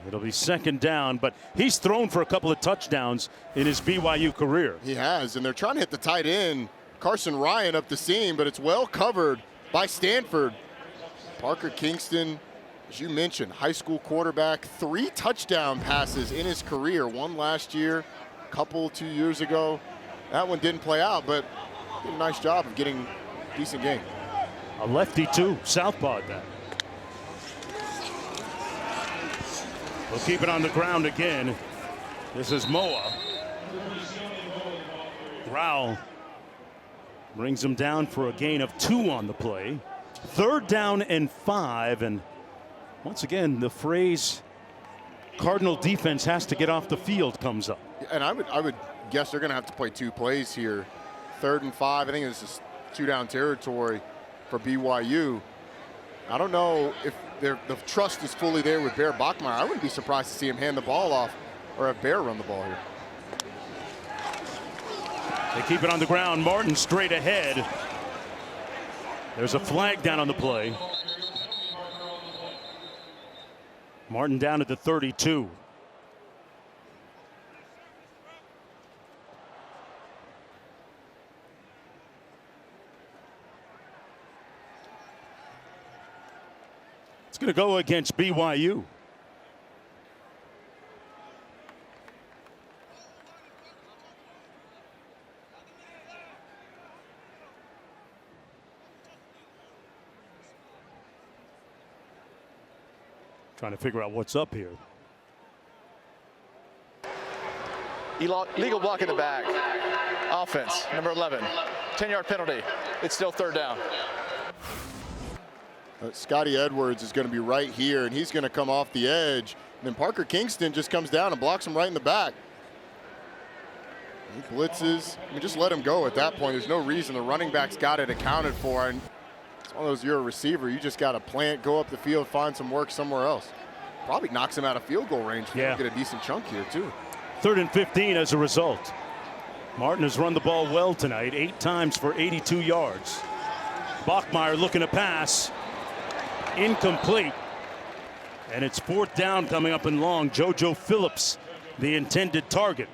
It'll be 2nd down, but he's thrown for a couple of touchdowns in his BYU career. He has, and they're trying to hit the tight end, Carson Ryan, up the seam, but it's well covered by Stanford. Parker Kingston, as you mentioned, high school quarterback, 3 touchdown passes in his career. 1 last year, a couple 2 years ago. That one didn't play out, but did a nice job of getting a decent game. A lefty too, southpaw that. We'll keep it on the ground again. This is Moa. Rowell brings him down for a gain of 2 on the play. 3rd down and 5, and once again the phrase Cardinal defense has to get off the field comes up. And I would guess they're going to have to play 2 plays here. 3rd and 5. I think this is 2-down territory for BYU. I don't know if the trust is fully there with Bear Bachmeier. I wouldn't be surprised to see him hand the ball off or have Bear run the ball here. They keep it on the ground. Martin straight ahead. There's a flag down on the play. Martin down at the 32. It's going to go against BYU. Trying to figure out what's up here. Legal block in the back. Offense, number 11. 10-yard penalty. It's still 3rd down. Scotty Edwards is going to be right here, and he's going to come off the edge. And then Parker Kingston just comes down and blocks him right in the back. He blitzes. I mean, just let him go at that point. There's no reason. The running back's got it accounted for. And it's one of those, you're a receiver. You just got to plant, go up the field, find some work somewhere else. Probably knocks him out of field goal range. Yeah. Get a decent chunk here, too. 3rd and 15 as a result. Martin has run the ball well tonight, 8 times for 82 yards. Bachmeier looking to pass. Incomplete. And it's 4th down coming up and long. JoJo Phillips, the intended target.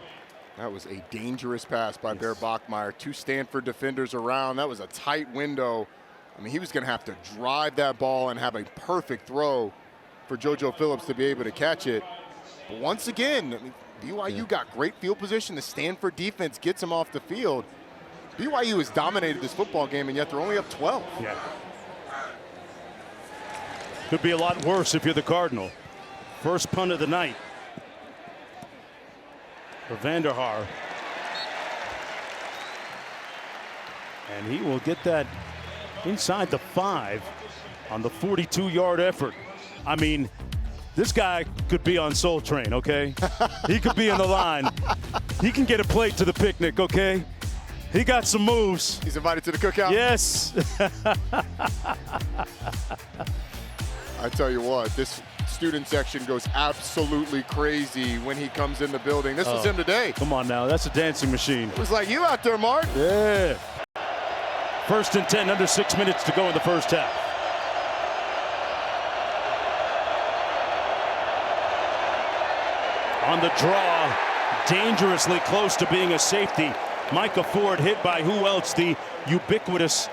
That was a dangerous pass by Bear Bachmeier. 2 Stanford defenders around. That was a tight window. I mean, he was going to have to drive that ball and have a perfect throw for JoJo Phillips to be able to catch it. But once again, I mean, BYU got great field position. The Stanford defense gets him off the field. BYU has dominated this football game, and yet they're only up 12. Yeah. Could be a lot worse if you're the Cardinal. First punt of the night for Vanderhaar. And he will get that inside the 5 on the 42-yard effort. I mean, this guy could be on Soul Train, okay? He could be in the line. He can get a plate to the picnic, okay? He got some moves. He's invited to the cookout? Yes. I tell you what, this student section goes absolutely crazy when he comes in the building. This was him today. Come on now, that's a dancing machine. It was like you out there, Mark. Yeah. 1st and 10, under 6 minutes to go in the first half. On the draw, dangerously close to being a safety. Micah Ford hit by who else? The ubiquitous,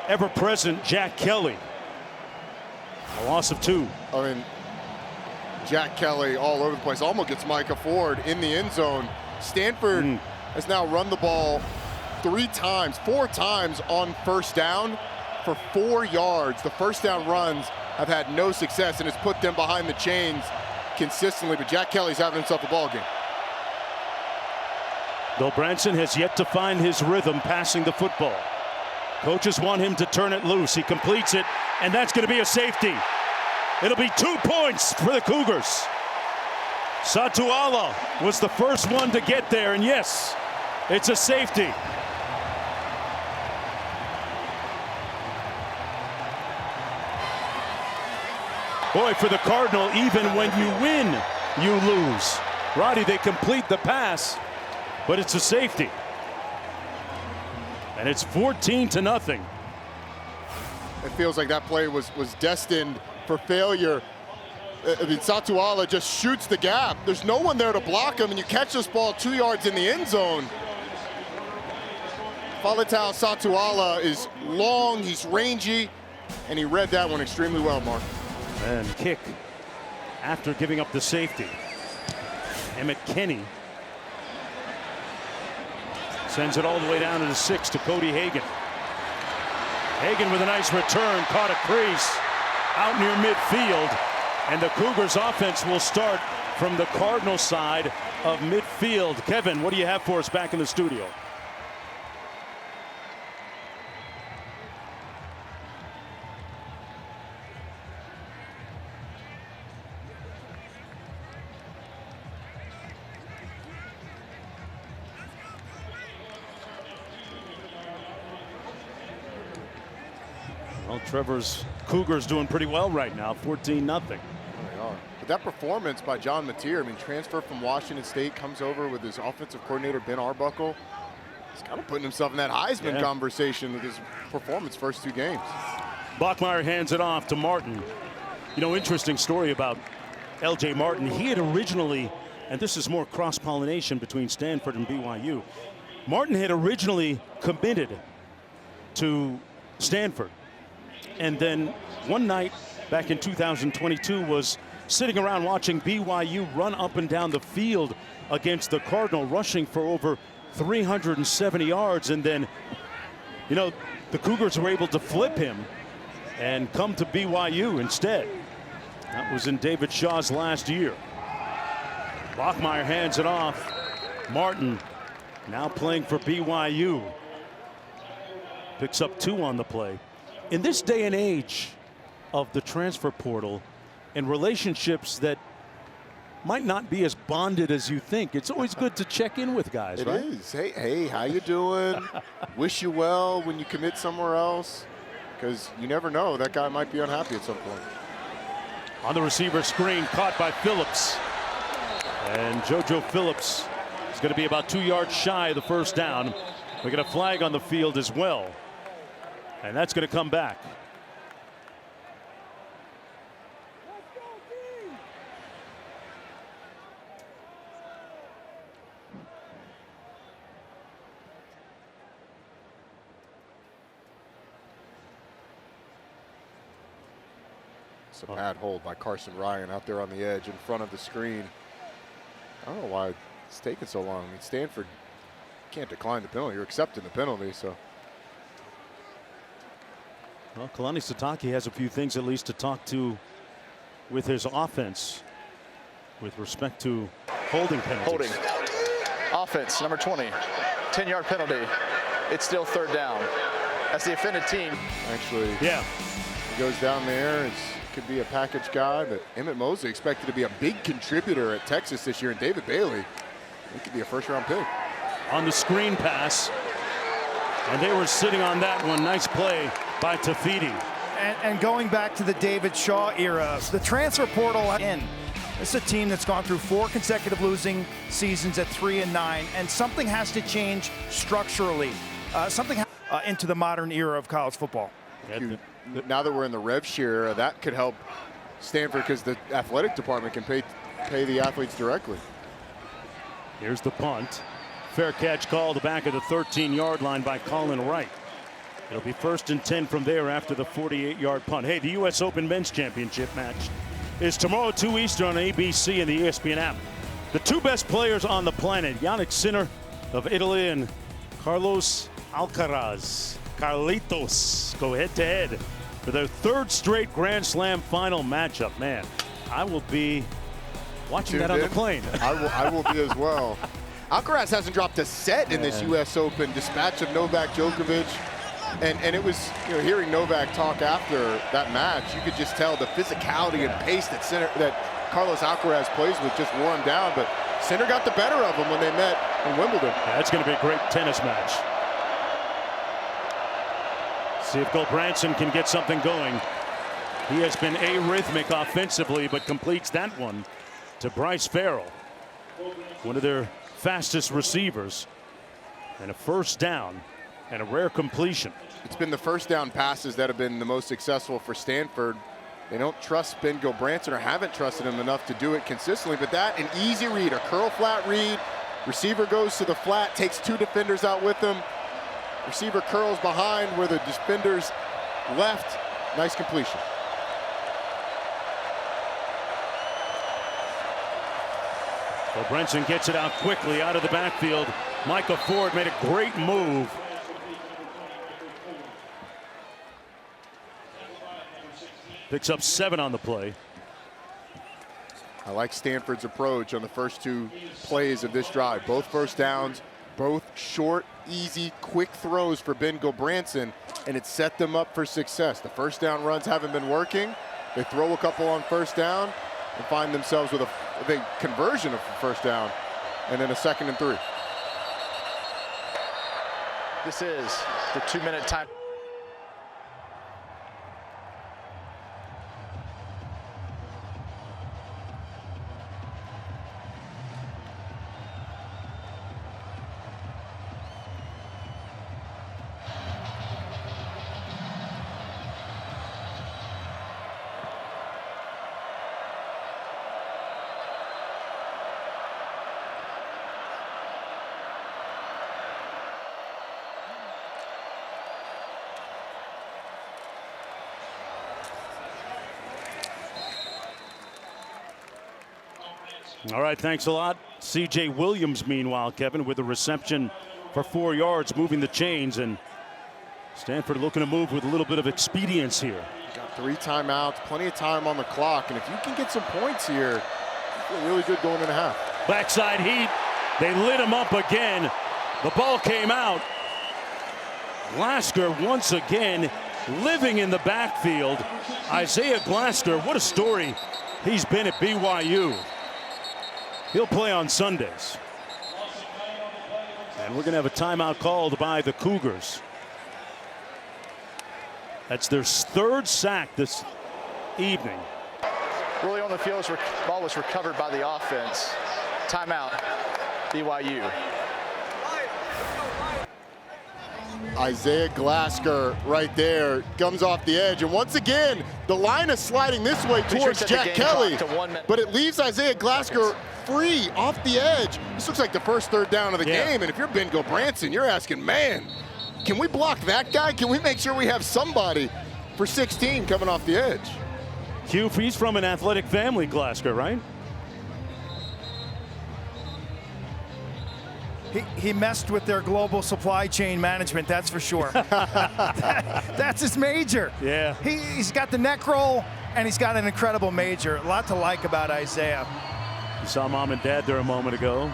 ever-present Jack Kelly. A loss of 2. I mean, Jack Kelly all over the place. Almost gets Micah Ford in the end zone. Stanford has now run the ball 4 times on first down for 4 yards. The first down runs have had no success, and it's put them behind the chains consistently, but Jack Kelly's having himself a ball game. Bill Branson has yet to find his rhythm passing the football. Coaches want him to turn it loose. He completes it, and that's going to be a safety. It'll be 2 points for the Cougars. Satuala was the first one to get there, and yes, it's a safety. Boy, for the Cardinal, even when you win, you lose. Roddy, they complete the pass, but it's a safety. And it's 14-0. It feels like that play was destined for failure. I mean, Satuala just shoots the gap. There's no one there to block him, and you catch this ball 2 yards in the end zone. Faletau Satuala is long, he's rangy, and he read that one extremely well, Mark. And kick after giving up the safety. Emmett Kenny sends it all the way down to the 6 to Cody Hagan. Hagan with a nice return, caught a crease out near midfield, and the Cougars offense will start from the Cardinal side of midfield. Kevin, what do you have for us back in the studio? Well, Trevor's Cougars doing pretty well right now, 14-0. But that performance by John Mateer, I mean, transfer from Washington State, comes over with his offensive coordinator, Ben Arbuckle. He's kind of putting himself in that Heisman conversation with his performance first 2 games. Bachmeier hands it off to Martin. You know, interesting story about L.J. Martin. He had originally, and this is more cross-pollination between Stanford and BYU, Martin had originally committed to Stanford. And then one night back in 2022 was sitting around watching BYU run up and down the field against the Cardinal, rushing for over 370 yards. And then, you know, the Cougars were able to flip him and come to BYU instead. That was in David Shaw's last year. Bachmeier hands it off. Martin now playing for BYU. Picks up 2 on the play. In this day and age of the transfer portal and relationships that might not be as bonded as you think, it's always good to check in with guys, right? It is. Hey, how you doing? Wish you well when you commit somewhere else, because you never know. That guy might be unhappy at some point. On the receiver screen, caught by Phillips. And JoJo Phillips is going to be about 2 yards shy of the first down. We got a flag on the field as well. And that's going to come back. It's a bad hold by Carson Ryan out there on the edge in front of the screen. I don't know why it's taking so long. I mean, Stanford can't decline the penalty. You're accepting the penalty, so. Well, Kalani Sitake has a few things at least to talk to with his offense with respect to holding penalties. Holding. Offense, number 20. 10-yard penalty. It's still third down. That's the offended team. Actually, Yeah. he goes down there. It could be a package guy, but Emmett Mosley expected to be a big contributor at Texas this year, and David Bailey, he could be a first-round pick. On the screen pass. And they were sitting on that one. Nice play by Tafiti. And going back to the David Shaw era, the transfer portal in. This is a team that's gone through 4 consecutive losing seasons at 3-9, and something has to change structurally. Into the modern era of college football. Now that we're in the rev share, that could help Stanford because the athletic department can pay the athletes directly. Here's the punt. Fair catch called back at the 13-yard line by Colin Wright. It'll be 1st and 10 from there after the 48-yard punt. Hey, the U.S. Open Men's Championship match is tomorrow 2 Eastern on ABC and the ESPN app. The 2 best players on the planet, Yannick Sinner of Italy and Carlos Alcaraz, Carlitos, go head-to-head for their 3rd straight Grand Slam final matchup. Man, I will be watching that on the plane. I will be as well. Alcaraz hasn't dropped a set in this U.S. Open dispatch of Novak Djokovic. And it was, hearing Novak talk after that match, you could just tell the physicality and pace that Carlos Alcaraz plays with just wore him down. But Sinner got the better of him when they met in Wimbledon. Yeah, that's going to be a great tennis match. See if Gulbranson can get something going. He has been arrhythmic offensively, but completes that one to Bryce Farrell, one of their fastest receivers, and a first down and a rare completion. It's been the first down passes that have been the most successful for Stanford. They don't trust Ben Gulbranson, or haven't trusted him enough to do it consistently, but that, an easy read, a curl flat read. Receiver goes to the flat, takes 2 defenders out with him. Receiver curls behind where the defenders left. Nice completion. Gulbranson gets it out quickly out of the backfield. Micah Ford made a great move. Picks up 7 on the play. I like Stanford's approach on the first 2 plays of this drive. Both first downs, both short, easy, quick throws for Ben Gulbranson, and it set them up for success. The first down runs haven't been working. They throw a couple on first down and find themselves with a conversion of first down and then a 2nd and 3. This is the 2-minute time. All right, thanks a lot. C.J. Williams, meanwhile, Kevin, with a reception for 4 yards, moving the chains, and Stanford looking to move with a little bit of expedience here. Got 3 timeouts, plenty of time on the clock, and if you can get some points here, you feel really good going in a half. Backside heat, they lit him up again. The ball came out. Glasgow once again living in the backfield. Isaiah Glasgow, what a story he's been at BYU. He'll play on Sundays. And we're going to have a timeout called by the Cougars. That's their 3rd sack this evening. Early on the field, ball was recovered by the offense. Timeout, BYU. Isaiah Glasgow right there comes off the edge, and once again the line is sliding this way towards Jack Kelly, but it leaves Isaiah Glasgow free off the edge. This looks like the first 3rd down of the game, and if you're Ben Gulbranson, you're asking, man, can we block that guy? Can we make sure we have somebody for 16 coming off the edge? Hugh, he's from an athletic family, Glasgow, right? He messed with their global supply chain management, that's for sure. That's his major. Yeah. He's got the neck roll, and he's got an incredible major. A lot to like about Isaiah. You saw mom and dad there a moment ago.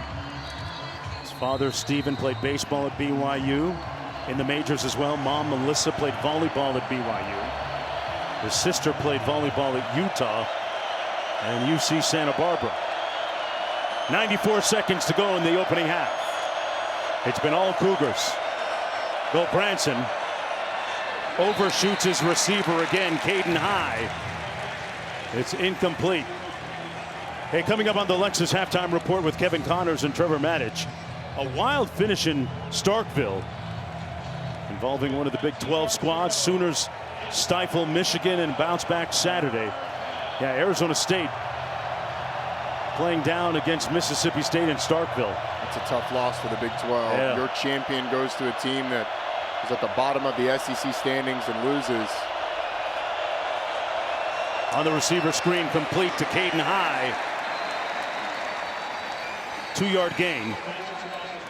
His father, Stephen, played baseball at BYU. In the majors as well. Mom, Melissa, played volleyball at BYU. His sister played volleyball at Utah and UC Santa Barbara. 94 seconds to go in the opening half. It's been all Cougars. Bill Branson overshoots his receiver again, Caden High. It's incomplete. Hey, coming up on the Lexus halftime report with Kevin Connors and Trevor Maddich. A wild finish in Starkville involving one of the Big 12 squads. Sooners stifle Michigan and bounce back Saturday. Yeah, Arizona State playing down against Mississippi State in Starkville. It's a tough loss for the Big 12. Yeah. Your champion goes to a team that is at the bottom of the SEC standings and loses. On the receiver screen, complete to Caden High. 2-yard gain.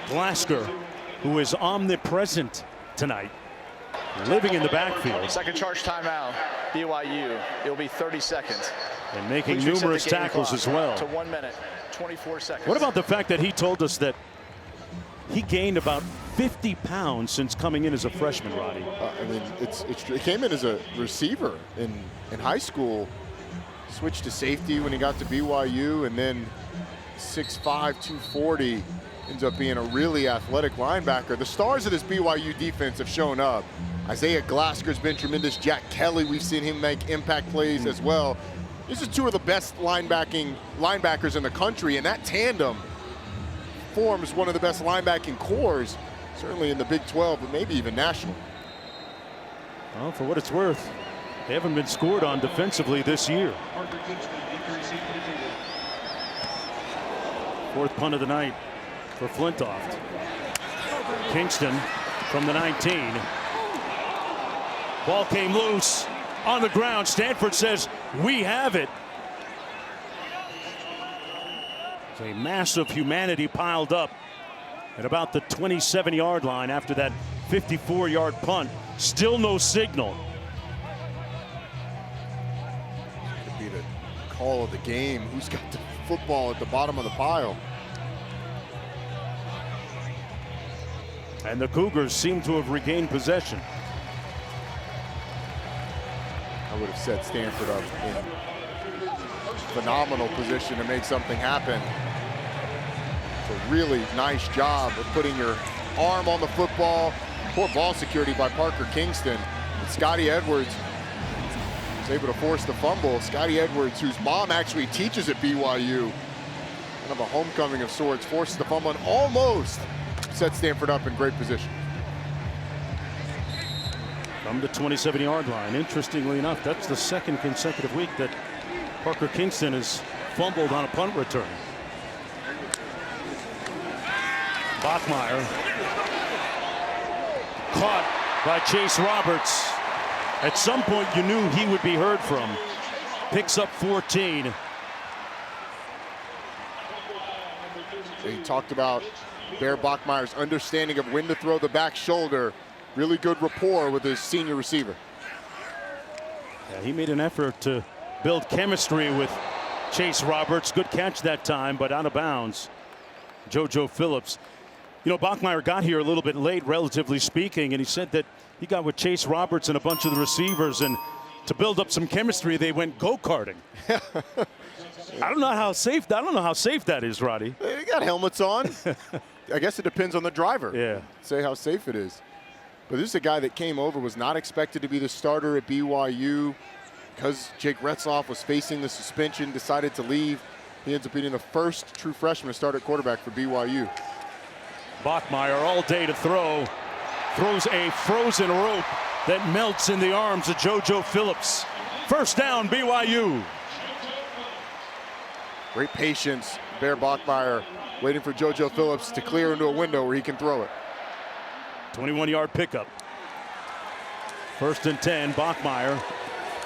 Glasgow, who is omnipresent tonight, living in the backfield. Second charge timeout, BYU. It'll be 30 seconds. And making Please reset numerous the game tackles clock as well. To 1 minute, 24 seconds. What about the fact that he told us that he gained about 50 pounds since coming in as a freshman, Roddy? I mean, it came in as a receiver in high school, switched to safety when he got to BYU, and then 6'5", 240, ends up being a really athletic linebacker. The stars of this BYU defense have shown up. Isaiah Glasker's been tremendous. Jack Kelly, we've seen him make impact plays as well. This is two of the best linebackers in the country, and that tandem forms one of the best linebacking cores, certainly in the Big 12, but maybe even national. Well, for what it's worth, they haven't been scored on defensively this year. Fourth punt of the night for Flintoft. Kingston from the 19. Ball came loose on the ground. Stanford says, we have it. It's a massive humanity piled up at about the 27-yard line after that 54-yard punt. Still no signal. Could be the call of the game. Who's got the football at the bottom of the pile? And the Cougars seem to have regained possession. I would have set Stanford up in phenomenal position to make something happen. It's a really nice job of putting your arm on the football. Poor ball security by Parker Kingston. And Scotty Edwards was able to force the fumble. Scotty Edwards, whose mom actually teaches at BYU, kind of a homecoming of sorts, forces the fumble and almost set Stanford up in great position. From the 27-yard line. Interestingly enough, that's the second consecutive week that Parker Kingston has fumbled on a punt return. Bachmeier caught by Chase Roberts. At some point you knew he would be heard from. Picks up 14. He talked about Bear Bachmeier's understanding of when to throw the back shoulder. Really good rapport with his senior receiver. Yeah, he made an effort to build chemistry with Chase Roberts. Good catch that time, but out of bounds. JoJo Phillips. You know, Bachmeier got here a little bit late, relatively speaking, and he said that he got with Chase Roberts and a bunch of the receivers, and to build up some chemistry, they went go-karting. I don't know how safe that is, Roddy. They got helmets on. I guess it depends on the driver. Yeah. Say how safe it is. But this is a guy that came over, was not expected to be the starter at BYU. Because Jake Retzloff was facing the suspension, decided to leave. He ends up being the first true freshman to start at quarterback for BYU. Bachmeier all day to throw. Throws a frozen rope that melts in the arms of JoJo Phillips. First down, BYU. Great patience. Bear Bachmeier waiting for JoJo Phillips to clear into a window where he can throw it. 21-yard pickup. First and 10, Bachmeier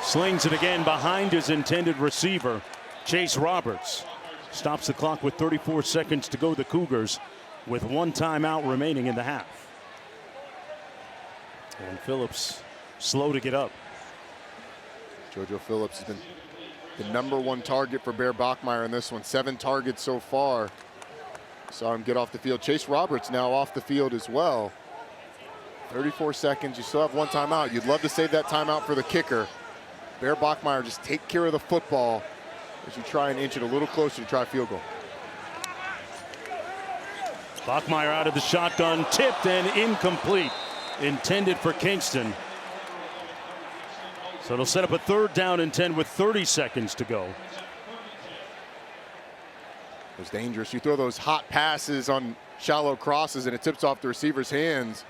slings it again behind his intended receiver, Chase Roberts. Stops the clock with 34 seconds to go. The Cougars with 1 timeout remaining in the half. And Phillips slow to get up. JoJo Phillips has been the #1 target for Bear Bachmeier in this one. 7 targets so far. Saw him get off the field. Chase Roberts now off the field as well. 34 seconds. You still have 1 timeout. You'd love to save that timeout for the kicker. Bear Bachmeier, just take care of the football as you try and inch it a little closer to try a field goal. Bachmeier out of the shotgun, tipped and incomplete. Intended for Kingston. So it'll set up a 3rd down and 10 with 30 seconds to go. It was dangerous. You throw those hot passes on shallow crosses and it tips off the receiver's hands.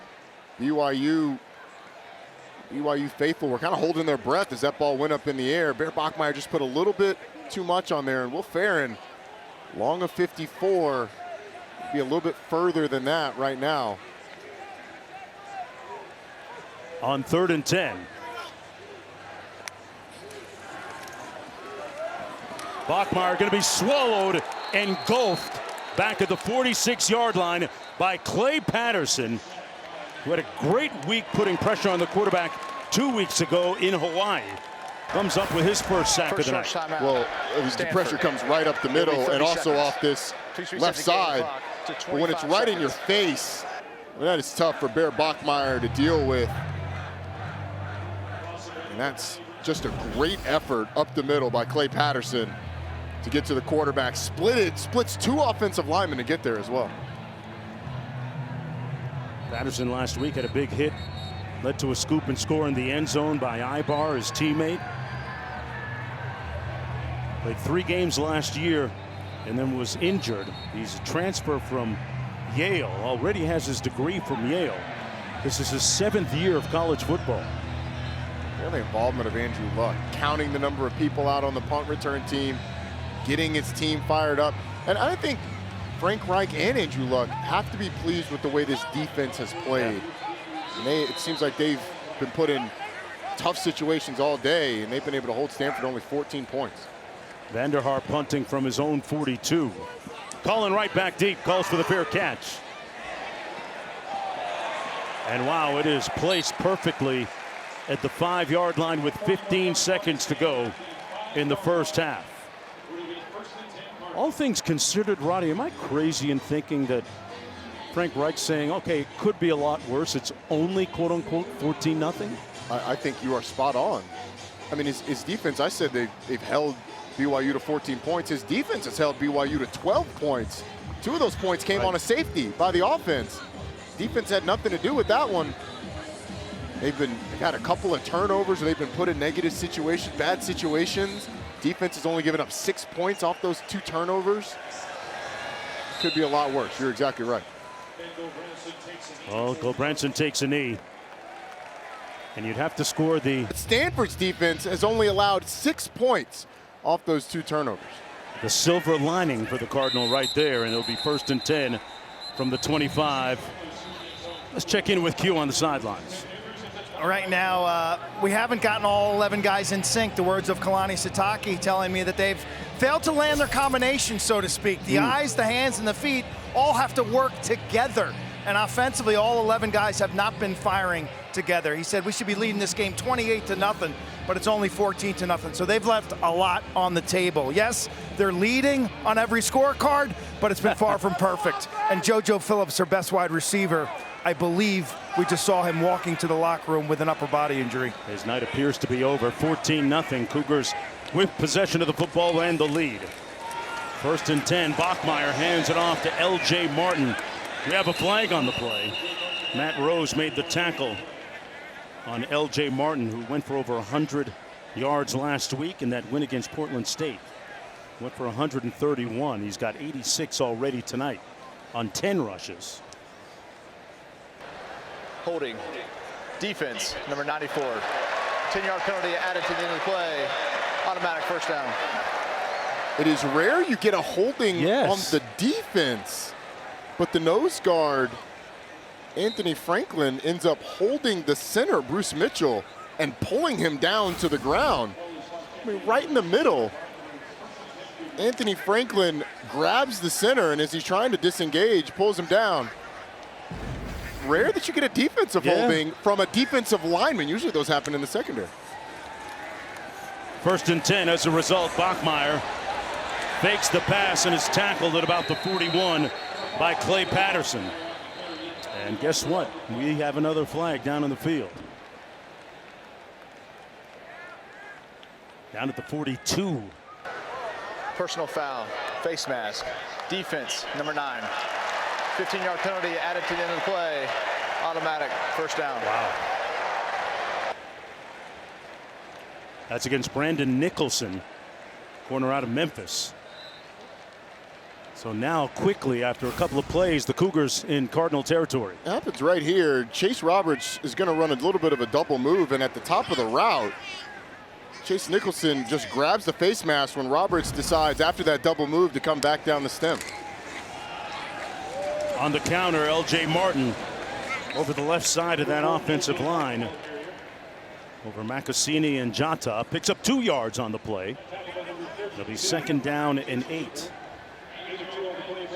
BYU faithful were kind of holding their breath as that ball went up in the air. Bear Bachmeier just put a little bit too much on there, and Will Farron, long of 54, be a little bit further than that right now. On 3rd and 10. Bachmeier going to be swallowed, engulfed back at the 46-yard line by Clay Patterson, who had a great week putting pressure on the quarterback 2 weeks ago in Hawaii. Comes up with his first sack of the night. Well, the pressure comes right up the middle and also off this left side. But when it's right in your face, well, that is tough for Bear Bachmeier to deal with. And that's just a great effort up the middle by Clay Patterson to get to the quarterback. Splits 2 offensive linemen to get there as well. Patterson last week had a big hit, led to a scoop and score in the end zone by Ibar, his teammate. Played 3 games last year and then was injured. He's a transfer from Yale, already has his degree from Yale. This is his 7th year of college football. Yeah, the involvement of Andrew Luck, counting the number of people out on the punt return team, getting his team fired up. And I think Frank Reich and Andrew Luck have to be pleased with the way this defense has played. And it seems like they've been put in tough situations all day, and they've been able to hold Stanford only 14 points. Vanderhaar punting from his own 42. Calling right back deep, calls for the fair catch. And wow, it is placed perfectly at the 5-yard line with 15 seconds to go in the first half. All things considered, Roddy, am I crazy in thinking that Frank Reich saying, okay, it could be a lot worse, it's only quote-unquote 14-0? I think you are spot on. I mean, his defense, I said they've held BYU to 14 points. His defense has held BYU to 12 points. 2 of those points came on a safety by the offense. Defense had nothing to do with that one. They've had a couple of turnovers, or they've been put in negative situations, bad situations. Defense has only given up 6 points off those 2 turnovers. Could be a lot worse. You're exactly right. Well, Gulbranson takes a knee. And you'd have to score the... Stanford's defense has only allowed 6 points off those 2 turnovers. The silver lining for the Cardinal right there, and it'll be 1st and 10 from the 25. Let's check in with Q on the sidelines. Right now, we haven't gotten all 11 guys in sync. The words of Kalani Sitake telling me that they've failed to land their combination, so to speak. The eyes, the hands, and the feet all have to work together. And offensively, all 11 guys have not been firing together. He said we should be leading this game 28-0, but it's only 14-0. So they've left a lot on the table. Yes, they're leading on every scorecard, but it's been far from perfect. And JoJo Phillips, their best wide receiver, I believe we just saw him walking to the locker room with an upper body injury. His night appears to be over. 14-0. Cougars with possession of the football and the lead. 1st and 10. Bachmeier hands it off to L.J. Martin. We have a flag on the play. Matt Rose made the tackle on L.J. Martin, who went for over 100 yards last week in that win against Portland State. Went for 131. He's got 86 already tonight on 10 rushes. Holding. Defense, number 94. 10-yard penalty added to the end of the play. Automatic 1st down. It is rare you get a holding on the defense, but the nose guard, Anthony Franklin, ends up holding the center, Bruce Mitchell, and pulling him down to the ground. I mean, right in the middle. Anthony Franklin grabs the center, and as he's trying to disengage, pulls him down. Rare that you get a defensive holding from a defensive lineman. Usually those happen in the secondary. 1st and 10 as a result. Bachmeier fakes the pass and is tackled at about the 41 by Clay Patterson. And guess what? We have another flag down in the field. Down at the 42. Personal foul, face mask, defense, number 9. 15-yard penalty added to the end of the play. Automatic first down. Wow. That's against Brandon Nicholson, corner out of Memphis. So now quickly, after a couple of plays, the Cougars in Cardinal territory. It happens right here. Chase Roberts is going to run a little bit of a double move, and at the top of the route, Chase Nicholson just grabs the face mask when Roberts decides after that double move to come back down the stem. On the counter, L.J. Martin over the left side of that offensive line. Over Makasini and Jata. Picks up 2 yards on the play. It'll be 2nd down and 8.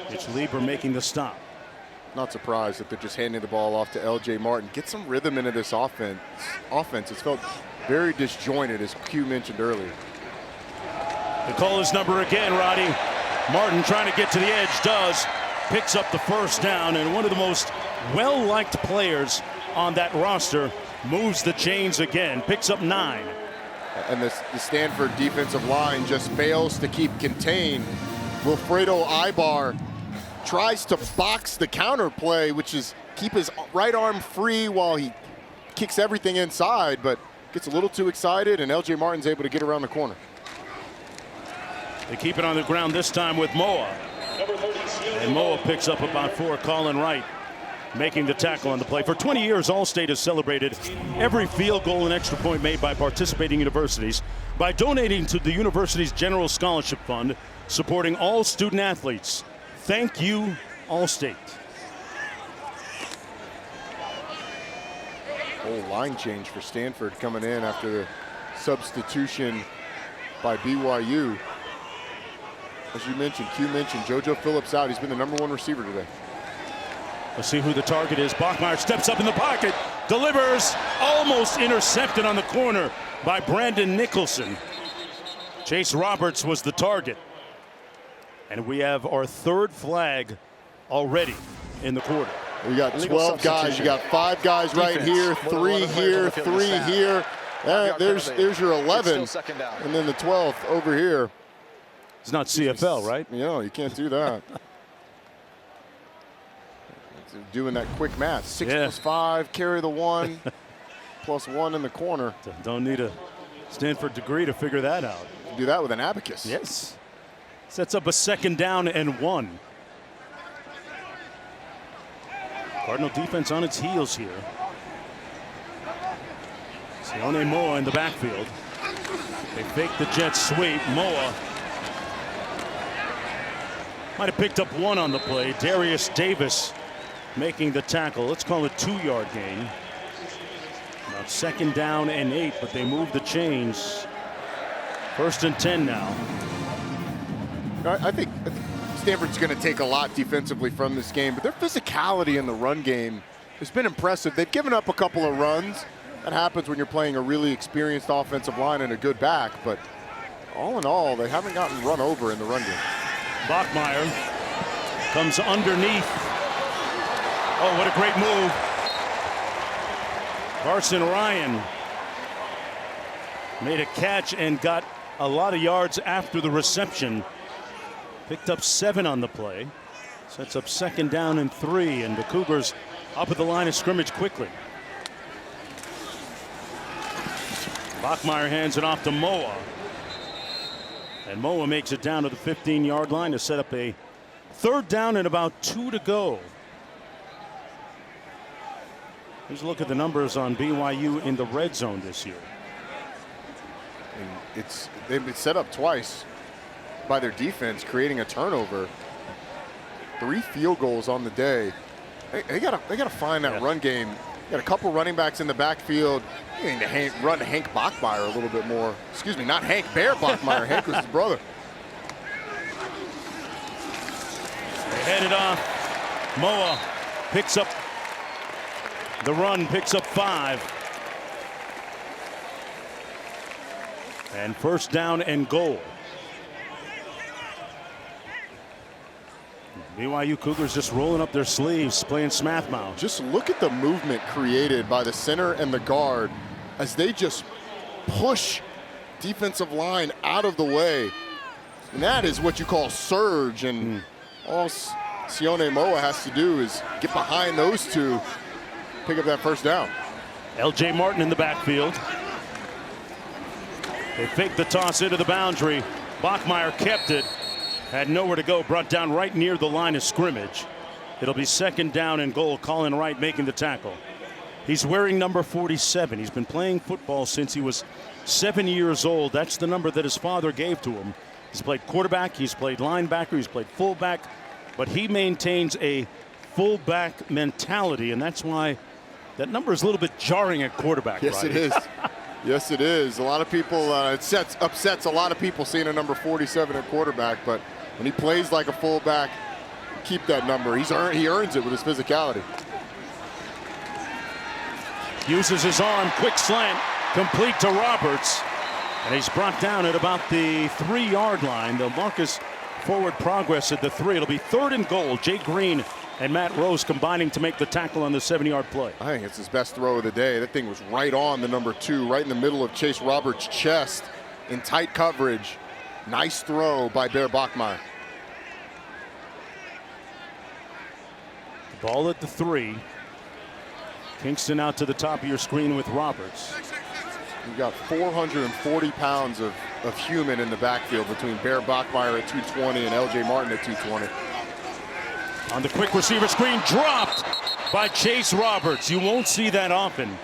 It's Lieber making the stop. Not surprised that they're just handing the ball off to L.J. Martin. Get some rhythm into this offense. It's felt very disjointed, as Q mentioned earlier. They call his number again, Roddy. Martin trying to get to the edge, does. Picks up the 1st down, and one of the most well-liked players on that roster moves the chains again, picks up 9. And the Stanford defensive line just fails to keep contained. Wilfredo Ibar tries to box the counter play, which is keep his right arm free while he kicks everything inside, but gets a little too excited, and L.J. Martin's able to get around the corner. They keep it on the ground this time with Moa. And Moa picks up about 4. Colin Wright making the tackle on the play. For 20 years, Allstate has celebrated every field goal and extra point made by participating universities by donating to the university's General Scholarship Fund, supporting all student athletes. Thank you, Allstate. Whole line change for Stanford coming in after the substitution by BYU. As you mentioned, Q mentioned, JoJo Phillips out. He's been the #1 receiver today. Let's see who the target is. Bachmeier steps up in the pocket, delivers, almost intercepted on the corner by Brandon Nicholson. Chase Roberts was the target. And we have our 3rd flag already in the quarter. We got 12 guys. You got 5 guys right here, 3 here, 3 here. There's your 11. And then the 12th over here. It's not CFL, right? You can't do that. Doing that quick math. 6 plus 5, carry the 1, plus 1 in the corner. Don't need a Stanford degree to figure that out. Do that with an abacus. Yes. Sets up a 2nd down and 1. Cardinal defense on its heels here. Sione Moa in the backfield. They fake the jet sweep. Moa might have picked up 1 on the play. Darius Davis making the tackle. Let's call it 2-yard gain. Now 2nd down and 8, but they move the chains. 1st and 10 now. I think Stanford's going to take a lot defensively from this game, but their physicality in the run game has been impressive. They've given up a couple of runs. That happens when you're playing a really experienced offensive line and a good back, but all in all, they haven't gotten run over in the run game. Bachmeier comes underneath. Oh, what a great move. Carson Ryan made a catch and got a lot of yards after the reception. Picked up 7 on the play. Sets up 2nd down and 3, and the Cougars up at the line of scrimmage quickly. Bachmeier hands it off to Moa. And Moa makes it down to the 15-yard line to set up a 3rd down and about 2 to go. Here's a look at the numbers on BYU in the red zone this year. And they've been set up twice by their defense, creating a turnover. 3 field goals on the day. They gotta find that run game. Got a couple running backs in the backfield. You need to run Hank Bachmeier a little bit more. Excuse me, not Hank Bear Bachmeier. Hank was his brother. Headed off. Moa picks up the run, picks up 5. And first down and goal. BYU Cougars just rolling up their sleeves, playing smath mouth. Just look at the movement created by the center and the guard as they just push defensive line out of the way. And that is what you call surge. And all Sione Moa has to do is get behind those two, pick up that first down. L.J. Martin in the backfield. They faked the toss into the boundary. Bachmeier kept it. Had nowhere to go, brought down right near the line of scrimmage. It'll be second down and goal. Colin Wright making the tackle. He's wearing number 47. He's been playing football since he was 7 years old. That's the number that his father gave to him. He's played quarterback, he's played linebacker, he's played fullback, but he maintains a fullback mentality, and that's why that number is a little bit jarring at quarterback. Yes, right? It is. Yes, it is. A lot of people, it upsets a lot of people seeing a number 47 at quarterback, but when he plays like a fullback, keep that number. He earns it with his physicality. Uses his arm, quick slant, complete to Roberts. And he's brought down at about the 3-yard line. They'll mark his forward progress at the 3. It'll be third and goal. Jay Green and Matt Rose combining to make the tackle on the 7-yard play. I think it's his best throw of the day. That thing was right on the number 2, right in the middle of Chase Roberts' chest in tight coverage. Nice throw by Bear Bachmeier. The ball at the 3. Kingston out to the top of your screen with Roberts. You've got 440 pounds of human in the backfield between Bear Bachmeier at 220 and L.J. Martin at 220. On the quick receiver screen, dropped by Chase Roberts. You won't see that often.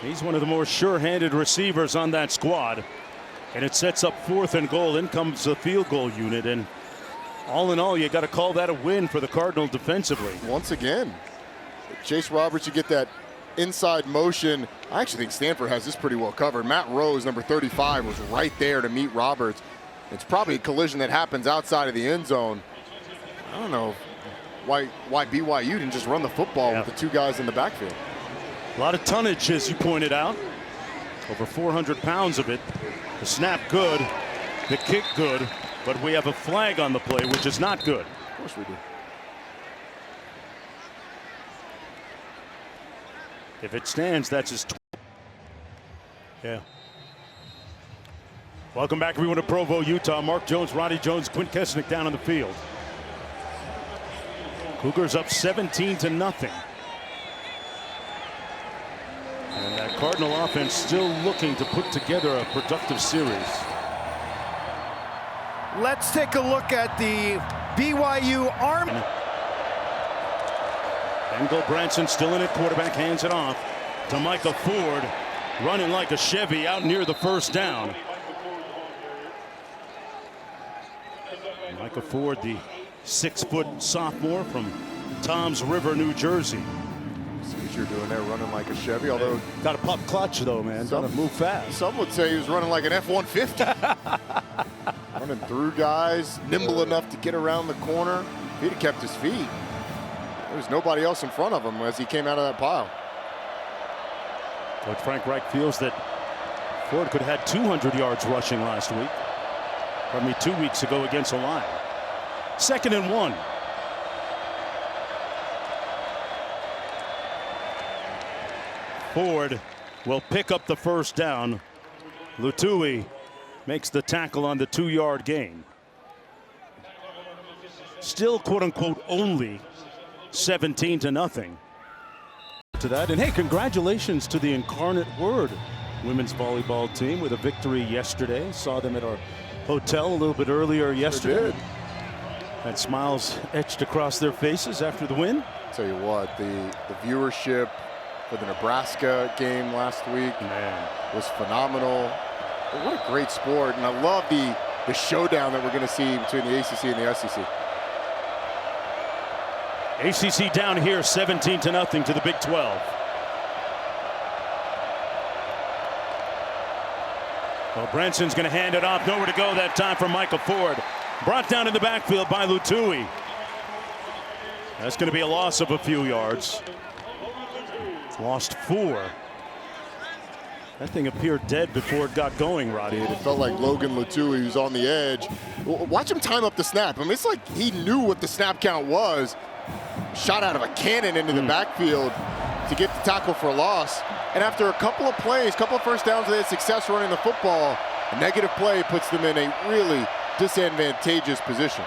He's one of the more sure-handed receivers on that squad. And it sets up fourth and goal. In comes the field goal unit. And all in all, you got to call that a win for the Cardinals defensively. Once again, Chase Roberts, you get that inside motion. I actually think Stanford has this pretty well covered. Matt Rose, number 35, was right there to meet Roberts. It's probably a collision that happens outside of the end zone. I don't know why BYU didn't just run the football with the 2 guys in the backfield. A lot of tonnage, as you pointed out. Over 400 pounds of it. The snap good, the kick good, but we have a flag on the play, which is not good. Of course we do. If it stands, that's his. Yeah. Welcome back, everyone, to Provo, Utah. Mark Jones, Roddy Jones, Quint Kesnick down on the field. Cougars up 17-0. And that Cardinal offense still looking to put together a productive series. Let's take a look at the BYU arm. Engel Branson still in at quarterback, hands it off to Michael Ford, running like a Chevy out near the first down. Michael Ford, the 6-foot sophomore from Toms River, New Jersey. See what you're doing there, running like a Chevy, although Got a pop clutch though, man. Got to move fast. some would say he was running like an F-150. Running through guys, nimble enough to get around the corner. If he'd have kept his feet, there was nobody else in front of him as he came out of that pile. Coach Frank Reich feels that Ford could have had 200 yards rushing last week. Pardon me, 2 weeks ago against the Lions. 2nd and 1. Ford will pick up the first down. Lutui makes the tackle on the 2-yard gain. Still, quote unquote, only 17-0. To that, and hey, congratulations to the Incarnate Word women's volleyball team with a victory yesterday. Saw them at our hotel a little bit earlier yesterday. Had smiles etched across their faces after the win. Tell you what, the viewership for the Nebraska game last week was phenomenal. What a great sport, and I love the showdown that we're going to see between the ACC and the SEC. ACC down here 17-0 to the Big 12. Well, Branson's going to hand it off. Nowhere to go that time for Michael Ford. Brought down in the backfield by Lutui. That's going to be a loss of a few yards. Lost 4. That thing appeared dead before it got going, Roddy. It felt like Logan Latui was on the edge. Watch him time up the snap. I mean, it's like he knew what the snap count was. Shot out of a cannon into the backfield to get the tackle for a loss. And after a couple of plays, couple of first downs, they had success running the football. A negative play puts them in a really disadvantageous position.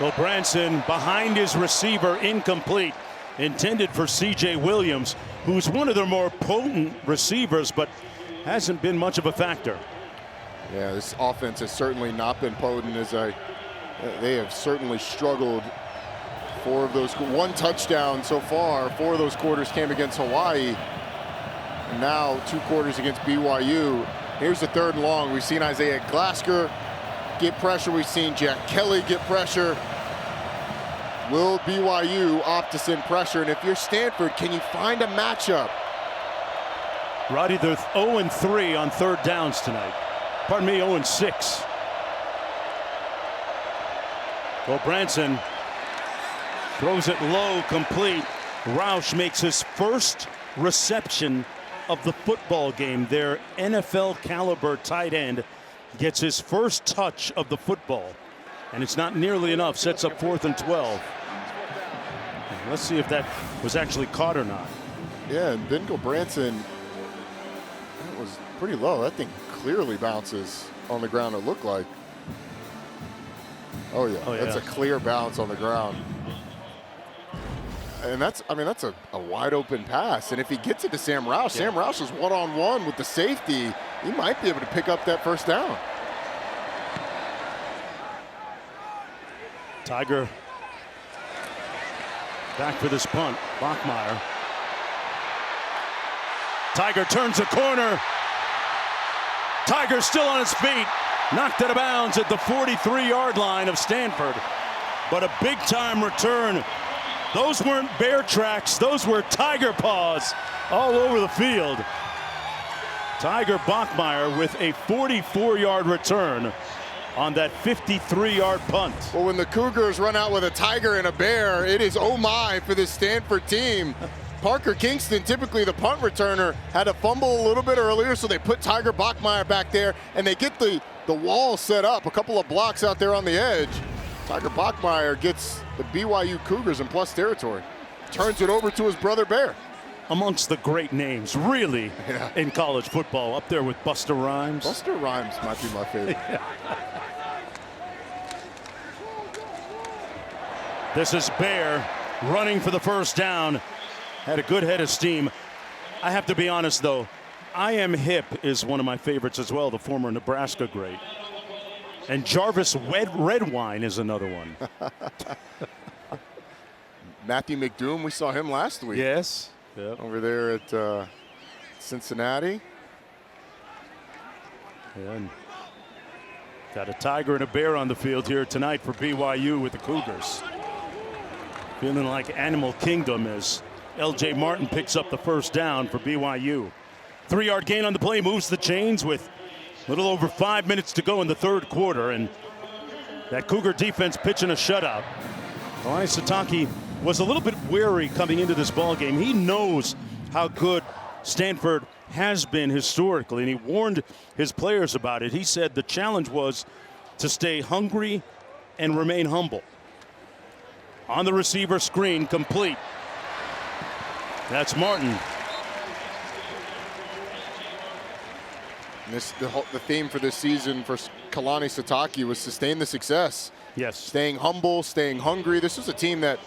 Well, Branson behind his receiver, incomplete. Intended for C.J. Williams, who's one of their more potent receivers, but hasn't been much of a factor. Yeah, this offense has certainly not been potent, as they have certainly struggled. 4 of those, 1 touchdown so far. 4 of those quarters came against Hawaii. And now 2 quarters against BYU. Here's the 3rd and long. We've seen Isaiah Glasker get pressure. We've seen Jack Kelly get pressure. Will BYU opt to send pressure? And if you're Stanford, can you find a matchup? Roddy, they're 0-3 on 3rd downs tonight. Pardon me, 0-6. Well, Branson throws it low, complete. Roush makes his first reception of the football game. Their NFL caliber tight end gets his first touch of the football. And it's not nearly enough. Sets up 4th and 12. Let's see if that was actually caught or not. Yeah, and Bengal Branson, that was pretty low. That thing clearly bounces on the ground, it looked like. Oh yeah, that's a clear bounce on the ground. And that's, I mean, that's a wide open pass. And if he gets it to Sam Roush, Sam Roush is one-on-one with the safety. He might be able to pick up that first down. Tiger back for this punt. Bachmeier. Tiger turns a corner. Tiger still on his feet. Knocked out of bounds at the 43-yard line of Stanford. But a big-time return. Those weren't bear tracks. Those were tiger paws all over the field. Tiger Bachmeier with a 44-yard return on that 53-yard punt. Well, when the Cougars run out with a tiger and a bear, it is oh my for this Stanford team. Parker Kingston, typically the punt returner, had to fumble a little bit earlier, so they put Tiger Bachmeier back there, and they get the wall set up, a couple of blocks out there on the edge. Tiger Bachmeier gets the BYU Cougars in plus territory. Turns it over to his brother Bear. Amongst the great names, really, in college football, up there with Buster Rhymes. Buster Rhymes might be my favorite. This is Bear running for the first down. Had a good head of steam. I have to be honest, though. I Am Hip is one of my favorites as well, the former Nebraska great. And Jarvis Redwine is another one. Matthew McDoom, we saw him last week. Yes. Yep. Over there at Cincinnati. And got a tiger and a bear on the field here tonight for BYU with the Cougars. Feeling like Animal Kingdom as L.J. Martin picks up the first down for BYU. 3-yard gain on the play, moves the chains with a little over 5 minutes to go in the 3rd quarter. And that Cougar defense pitching a shutout. Kalani Sitake was a little bit wary coming into this ball game. He knows how good Stanford has been historically, and he warned his players about it. He said the challenge was to stay hungry and remain humble. On the receiver screen, complete. That's Martin. The theme for this season for Kalani Sitake was sustain the success. Yes. Staying humble, staying hungry. This was a team that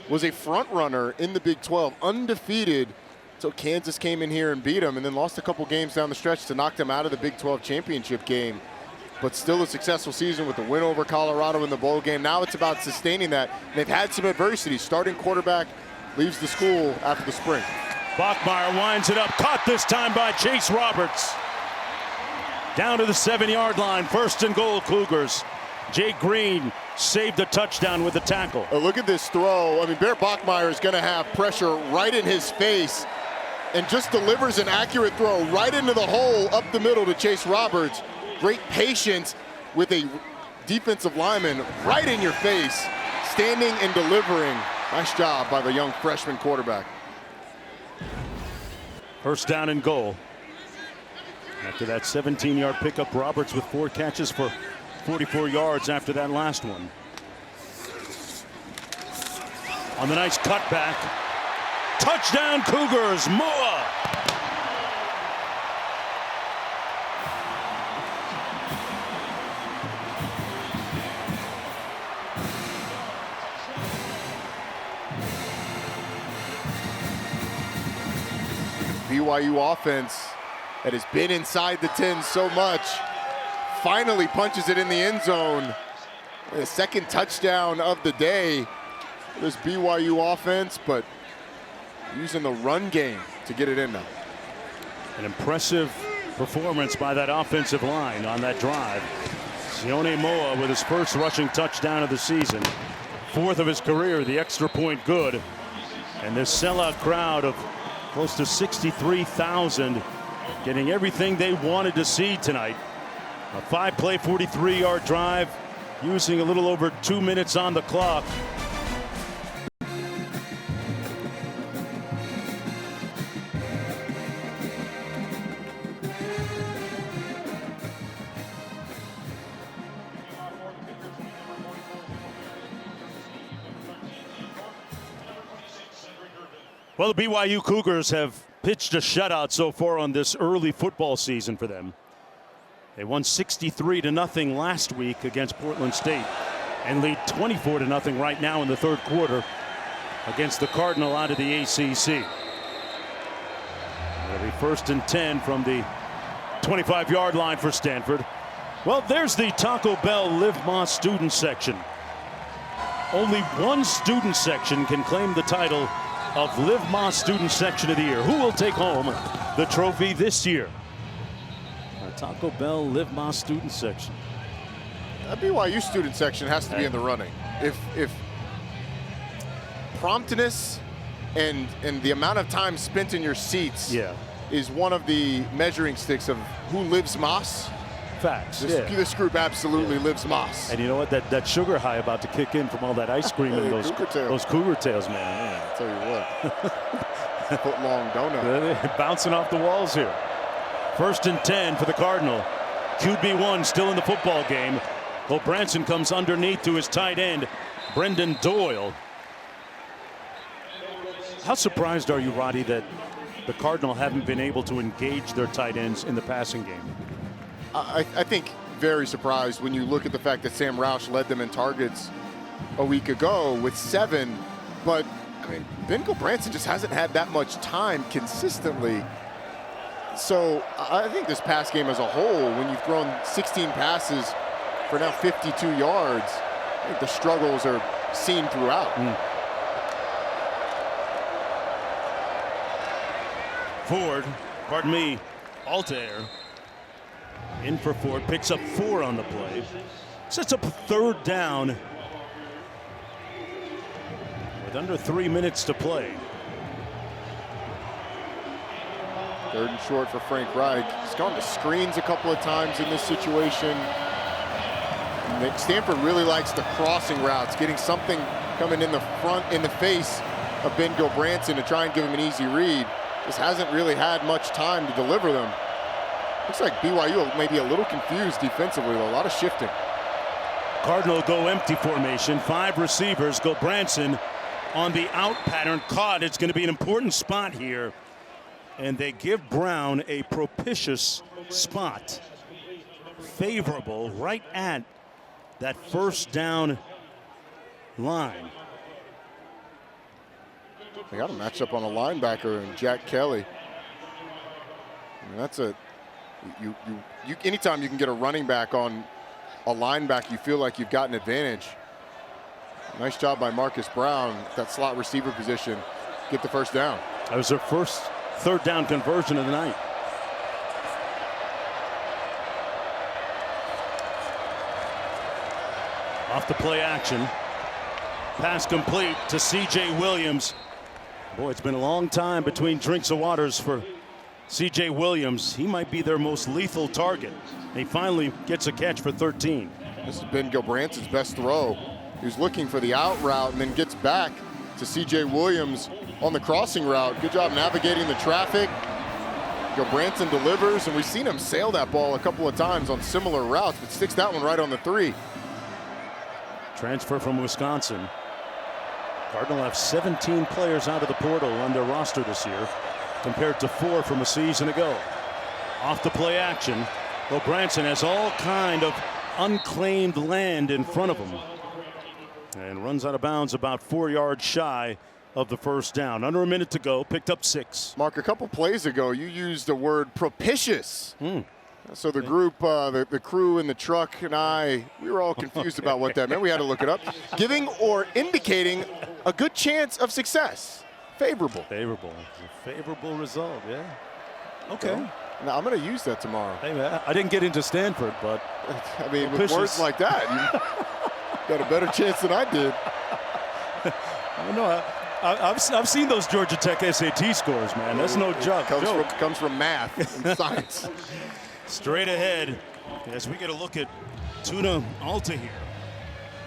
was a front runner in the Big 12, undefeated until Kansas came in here and beat them, and then lost a couple games down the stretch to knock them out of the Big 12 championship game. But still a successful season with the win over Colorado in the bowl game. Now it's about sustaining that. And they've had some adversity. Starting quarterback leaves the school after the spring. Bachmeier winds it up, caught this time by Chase Roberts. Down to the 7-yard line, 1st and goal, Cougars. Jay Green saved the touchdown with the tackle. Oh, look at this throw. I mean, Bear Bachmeier is going to have pressure right in his face and just delivers an accurate throw right into the hole up the middle to Chase Roberts. Great patience with a defensive lineman right in your face, standing and delivering. Nice job by the young freshman quarterback. First down and goal. After that 17-yard pickup, Roberts with 4 catches for 44 yards after that last one. On the nice cutback. Touchdown Cougars, Moa. BYU offense that has been inside the 10 so much finally punches it in the end zone. The second touchdown of the day for this BYU offense, but using the run game to get it in now. An impressive performance by that offensive line on that drive. Sione Moa with his first rushing touchdown of the season. 4th of his career, the extra point good. And this sellout crowd of close to 63,000 getting everything they wanted to see tonight. A 5-play, 43-yard drive using a little over 2 minutes on the clock. Well, the BYU Cougars have pitched a shutout so far on this early football season for them. They won 63-0 last week against Portland State and lead 24-0 right now in the 3rd quarter against the Cardinal out of the ACC. It'll be 1st and 10 from the 25-yard line for Stanford. Well, there's the Taco Bell Live Moss student section. Only one student section can claim the title of Live Moss Student Section of the Year. Who will take home the trophy this year? The Taco Bell Live Moss Student Section. The BYU student section has to be in the running. If promptness and the amount of time spent in your seats is one of the measuring sticks of who lives Moss. Facts. This group absolutely lives Moss. And you know what? That sugar high about to kick in from all that ice cream and those cougar tails, man. I'll tell you what. Foot-long donut. Bouncing off the walls here. 1st and 10 for the Cardinal. QB1 still in the football game. Branson comes underneath to his tight end, Brendan Doyle. How surprised are you, Roddy, that the Cardinal haven't been able to engage their tight ends in the passing game? I think very surprised when you look at the fact that Sam Roush led them in targets a week ago with 7. But, I mean, Ben Branson just hasn't had that much time consistently. So I think this pass game as a whole, when you've thrown 16 passes for now 52 yards, I think the struggles are seen throughout. Altair in for Ford, picks up 4 on the play, sets up a 3rd down with under 3 minutes to play. 3rd and short for Frank Reich. He's gone to screens a couple of times in this situation. Stanford really likes the crossing routes, getting something coming in the front, in the face of Ben Branson to try and give him an easy read. Just hasn't really had much time to deliver them. Looks like BYU may be a little confused defensively, though. A lot of shifting. Cardinal go empty formation. 5 receivers. Branson on the out pattern, caught. It's going to be an important spot here. And they give Brown a propitious spot. Favorable right at that 1st down line. They got a matchup on a linebacker and Jack Kelly. I mean, that's a you anytime you can get a running back on a linebacker, you feel like you've got an advantage. Nice job by Marcus Brown, that slot receiver position, get the 1st down. That was their first 3rd down conversion of the night. Off the play action. Pass complete to CJ Williams. Boy, it's been a long time between drinks of waters for CJ Williams. He might be their most lethal target. He finally gets a catch for 13. This is Ben Gilbranson's best throw. He was looking for the out route and then gets back to C.J. Williams on the crossing route. Good job navigating the traffic. Gilbranson delivers, and we've seen him sail that ball a couple of times on similar routes, but sticks that one right on the 3. Transfer from Wisconsin. Cardinal have 17 players out of the portal on their roster this year, compared to 4 from a season ago. Off the play action, Gilbranson has all kind of unclaimed land in front of him, and runs out of bounds about 4 yards shy of the first down. Under a minute to go, picked up 6. Mark, a couple plays ago, you used the word propitious. So the group, the crew in the truck and I, we were all confused about what that meant. We had to look it up. Giving or indicating a good chance of success. Favorable. Favorable. A favorable result, yeah. Okay. Now, I'm going to use that tomorrow. Hey, man, I didn't get into Stanford, but I mean, with words like that, you got a better chance than I did. I know. I've seen those Georgia Tech SAT scores, man. That's no joke. Comes from math and science. Straight ahead as we get a look at Tuna Alta here.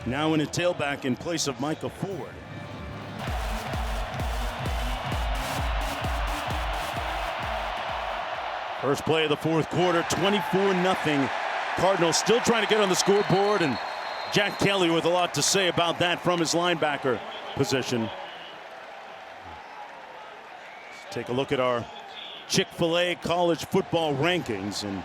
Now in a tailback in place of Micah Ford. First play of the fourth quarter, 24-0. Cardinals still trying to get on the scoreboard, and Jack Kelly with a lot to say about that from his linebacker position. Take a look at our Chick-fil-A college football rankings and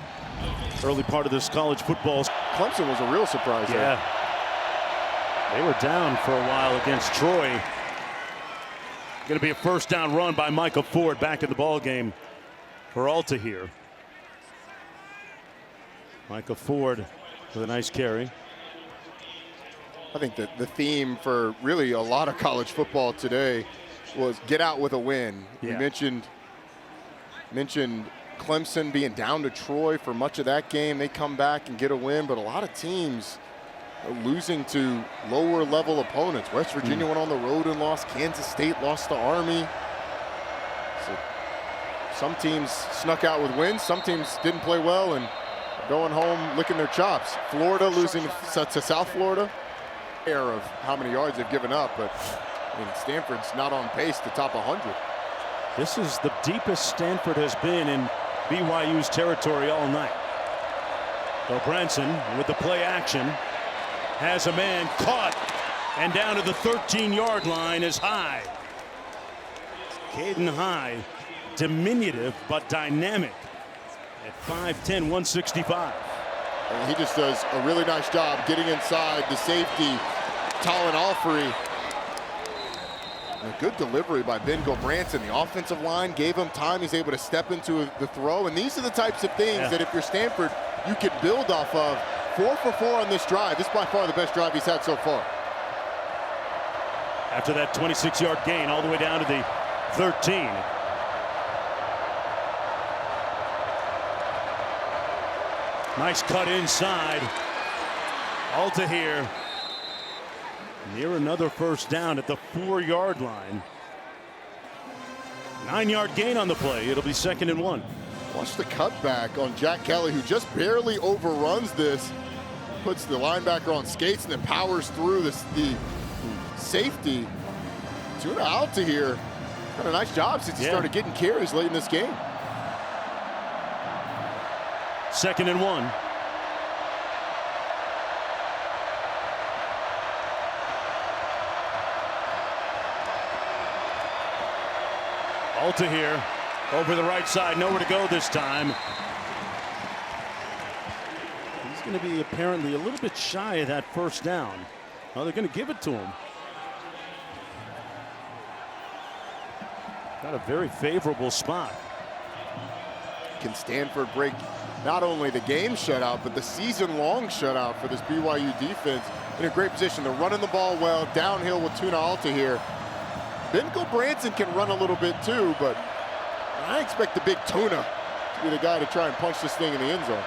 early part of this college football. Clemson was a real surprise there. Yeah. They were down for a while against Troy. Going to be a first down run by Micah Ford back in the ball game for Alta here. Micah Ford with a nice carry. I think that the theme for really a lot of college football today was get out with a win. Yeah. We mentioned Clemson being down to Troy for much of that game. They come back and get a win, but a lot of teams are losing to lower level opponents. West Virginia went on the road and lost. Kansas State lost to Army. So some teams snuck out with wins. Some teams didn't play well and going home licking their chops. Florida losing to South Florida. Of how many yards they've given up, but I mean, Stanford's not on pace to top 100. This is the deepest Stanford has been in BYU's territory all night. Gilbranson with the play action has a man caught and down to the 13-yard line is High. Caden High, diminutive but dynamic at 5'10", 165. And he just does a really nice job getting inside the safety, Talon Alfrey. A good delivery by Ben Gilbranson. The offensive line gave him time. He's able to step into the throw. And these are the types of things that if you're Stanford, you can build off of. 4 for 4 on this drive. This is by far the best drive he's had so far. After that 26-yard gain all the way down to the 13. Nice cut inside. Alta here near another first down at the 4-yard line. 9-yard gain on the play. It'll be 2nd and 1. Watch the cutback on Jack Kelly, who just barely overruns this. Puts the linebacker on skates and then powers through the safety. Tuna Alta here. Done a nice job since he started getting carries late in this game. 2nd and 1. Alta here over the right side, nowhere to go this time. He's going to be apparently a little bit shy of that first down. Well, they're going to give it to him. Got a very favorable spot. Can Stanford break not only the game shutout, but the season-long shutout for this BYU defense? In a great position. They're running the ball well, downhill with Tuna Alta here. Ben Gilbranson can run a little bit too, but I expect the big Tuna to be the guy to try and punch this thing in the end zone.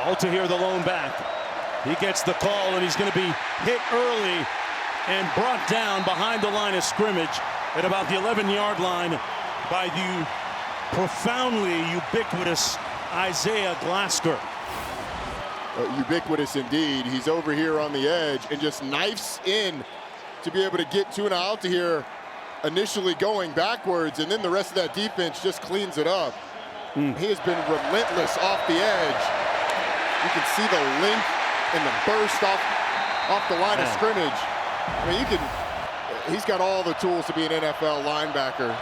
Alta here, the lone back. He gets the call, and he's going to be hit early and brought down behind the line of scrimmage at about the 11-yard line by the profoundly ubiquitous Isaiah Glasker. Ubiquitous indeed. He's over here on the edge and just knifes in to be able to get Tuna out to here, initially going backwards, and then the rest of that defense just cleans it up. He has been relentless off the edge. You can see the length and the burst off the line of scrimmage. I mean, he's got all the tools to be an NFL linebacker.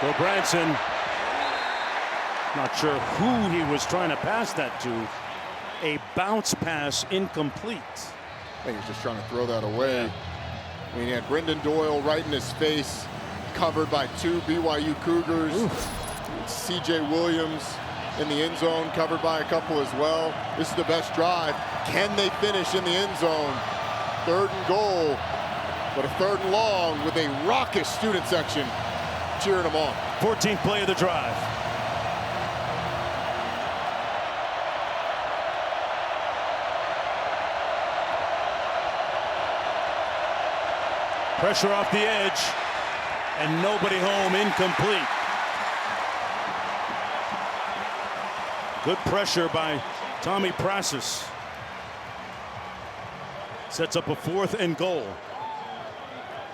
So Branson, not sure who he was trying to pass that to. A bounce pass incomplete. I think he was just trying to throw that away. I mean, he had Brendan Doyle right in his face, covered by 2 BYU Cougars. CJ Williams in the end zone, covered by a couple as well. This is the best drive. Can they finish in the end zone? 3rd and goal, but a 3rd and long with a raucous student section cheering them on. 14th play of the drive. Pressure off the edge, and nobody home, incomplete. Good pressure by Tommy Prasis. Sets up a 4th and goal.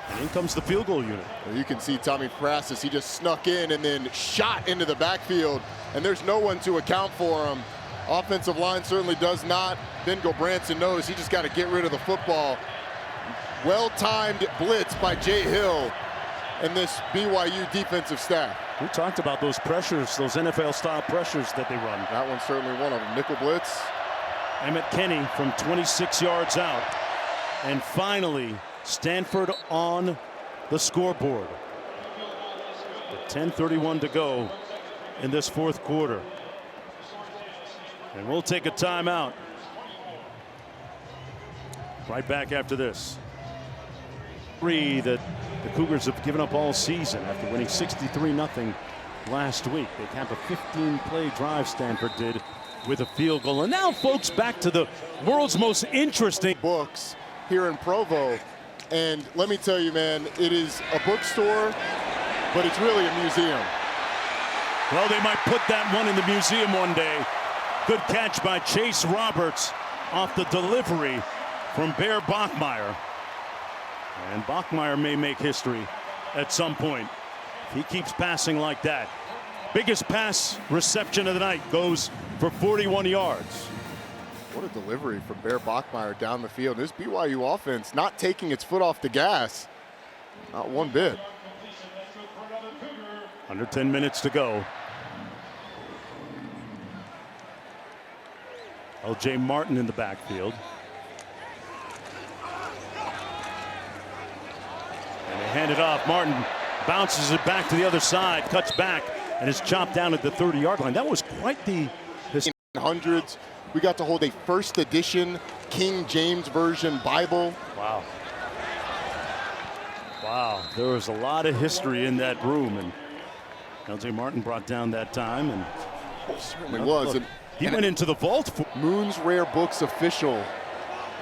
And in comes the field goal unit. Well, you can see Tommy Prasis, he just snuck in and then shot into the backfield, and there's no one to account for him. Offensive line certainly does not. Ben Branson knows he just got to get rid of the football. Well-timed blitz by Jay Hill and this BYU defensive staff. We talked about those pressures, those NFL-style pressures that they run. That one's certainly one of them. Nickel blitz. Emmett Kenny from 26 yards out. And finally, Stanford on the scoreboard. With 10:31 to go in this 4th quarter. And we'll take a timeout. Right back after this. That the Cougars have given up all season after winning 63-0 last week. They capped a 15-play drive, Stanford did, with a field goal. And now, folks, back to the world's most interesting books here in Provo. And let me tell you, man, it is a bookstore, but it's really a museum. Well, they might put that one in the museum one day. Good catch by Chase Roberts off the delivery from Bear Bachmeier. And Bachmeier may make history at some point if he keeps passing like that. Biggest pass reception of the night, goes for 41 yards. What a delivery from Bear Bachmeier down the field. This BYU offense not taking its foot off the gas. Not one bit. Under 10 minutes to go. L.J. Martin in the backfield. And they hand it off. Martin bounces it back to the other side, cuts back, and is chopped down at the 30-yard line. That was quite the... Hundreds. We got to hold a 1st edition King James Version Bible. Wow. Wow, there was a lot of history in that room, and L.J. Martin brought down that time, and it certainly was. Look, he went into the vault. Moon's Rare Books official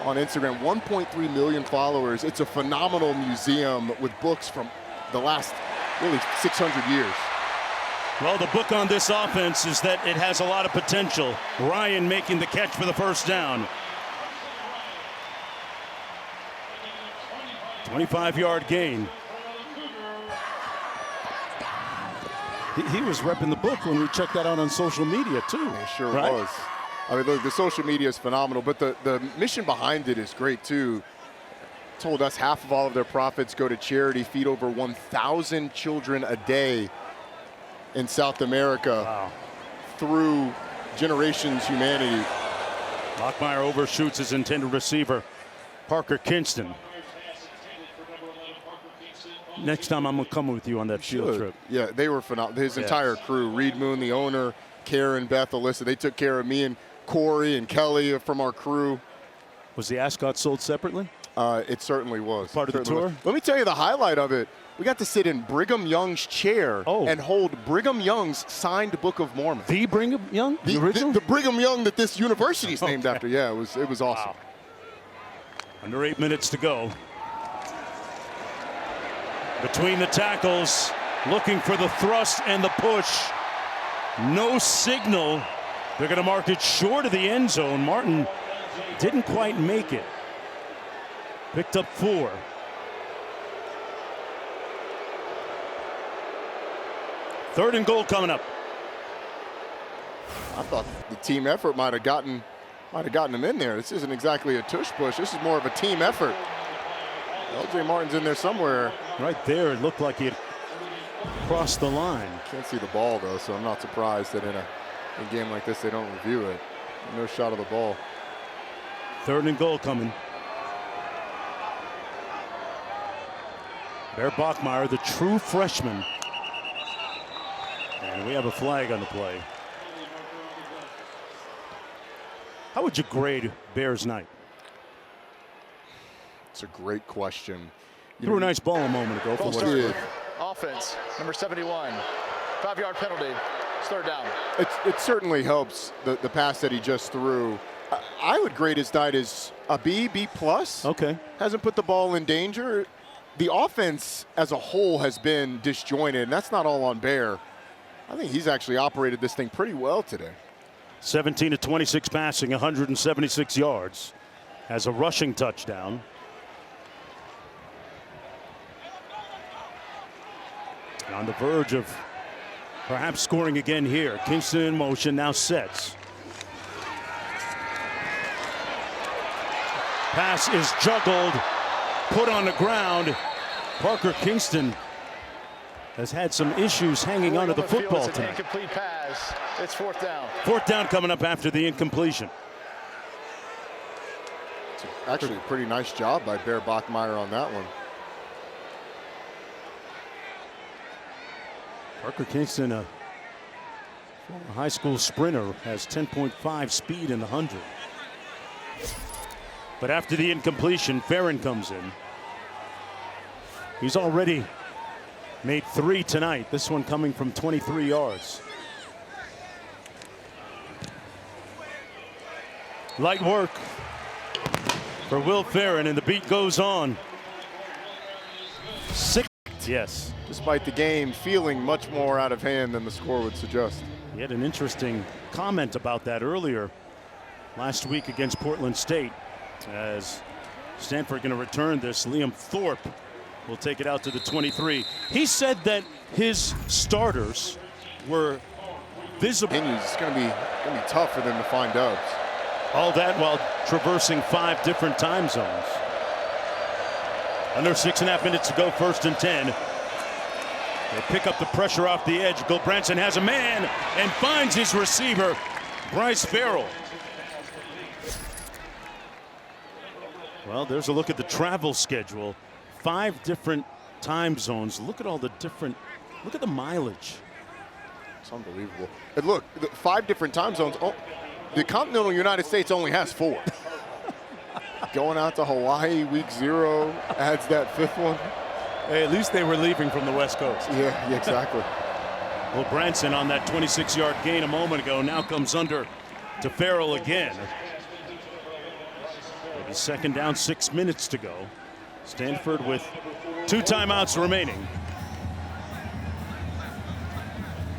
on Instagram, 1.3 million followers. It's a phenomenal museum with books from the last really 600 years. Well, the book on this offense is that it has a lot of potential. Ryan making the catch for the 1st down. 25-yard gain. He was repping the book when we checked that out on social media, too. He sure right? was. I mean, look, the social media is phenomenal, but the mission behind it is great, too. Told us half of all of their profits go to charity, feed over 1,000 children a day in South America. Wow. Through Generations Humanity. Bachmeier overshoots his intended receiver, Parker Kinston. Next time I'm going to come with you on that field trip. Yeah, they were phenomenal. His entire crew, Reed Moon, the owner, Karen, Beth, Alyssa, they took care of me and Corey and Kelly from our crew. Was the ascot sold separately? It certainly was. Part of the tour? Let me tell you the highlight of it. We got to sit in Brigham Young's chair and hold Brigham Young's signed Book of Mormon. The Brigham Young? The original? The Brigham Young that this university is named after. Yeah, it was awesome. Wow. Under 8 minutes to go. Between the tackles, looking for the thrust and the push. No signal. They're going to mark it short of the end zone. Martin didn't quite make it. Picked up 4. Third and goal coming up. I thought the team effort might have gotten him in there. This isn't exactly a tush push. This is more of a team effort. L.J. Martin's in there somewhere. Right there, it looked like he had crossed the line. Can't see the ball, though, so I'm not surprised that in a game like this they don't review it. No shot of the ball. Third and goal coming. Bear Bachmeier, the true freshman. And we have a flag on the play. How would you grade Bears night? It's a great question. Threw a nice ball a moment ago. For what it is. Offense, number 71. 5-yard penalty. It's third down. It certainly helps the pass that he just threw. I would grade his night as a B, B+. Okay. Hasn't put the ball in danger. The offense as a whole has been disjointed, and that's not all on Bear. I think he's actually operated this thing pretty well today. 17 of 26 passing, 176 yards. Has a rushing touchdown. And on the verge of perhaps scoring again here. Kingston in motion, now sets. Pass is juggled, put on the ground. Parker Kingston has had some issues hanging onto the football tonight. Incomplete pass. It's fourth down. Fourth down coming up after the incompletion. It's actually a pretty nice job by Bear Bachmeier on that one. Parker Kingston, a former high school sprinter, has 10.5 speed in the 100. But after the incompletion, Farron comes in. He's already made 3 tonight. This one coming from 23 yards. Light work for Will Farron, and the beat goes on. 6. Yes. Despite the game feeling much more out of hand than the score would suggest. He had an interesting comment about that earlier last week against Portland State. As Stanford going to return this, Liam Thorpe will take it out to the 23. He said that his starters were visible. It's going to be tough for them to find dubs. All that while traversing 5 different time zones. Under 6.5 minutes to go, 1st and 10. They pick up the pressure off the edge. Gulbranson has a man and finds his receiver, Bryce Farrell. Well, there's a look at the travel schedule. 5 different time zones. Look at all the different, look at the mileage. It's unbelievable. And look, 5 different time zones. Oh, the continental United States only has 4. Going out to Hawaii, week 0, adds that 5th one. Hey, at least they were leaving from the West Coast. Yeah, exactly. Well, Branson on that 26-yard gain a moment ago now comes under to Farrell again. Maybe 2nd down, 6 minutes to go. Stanford with 2 timeouts remaining.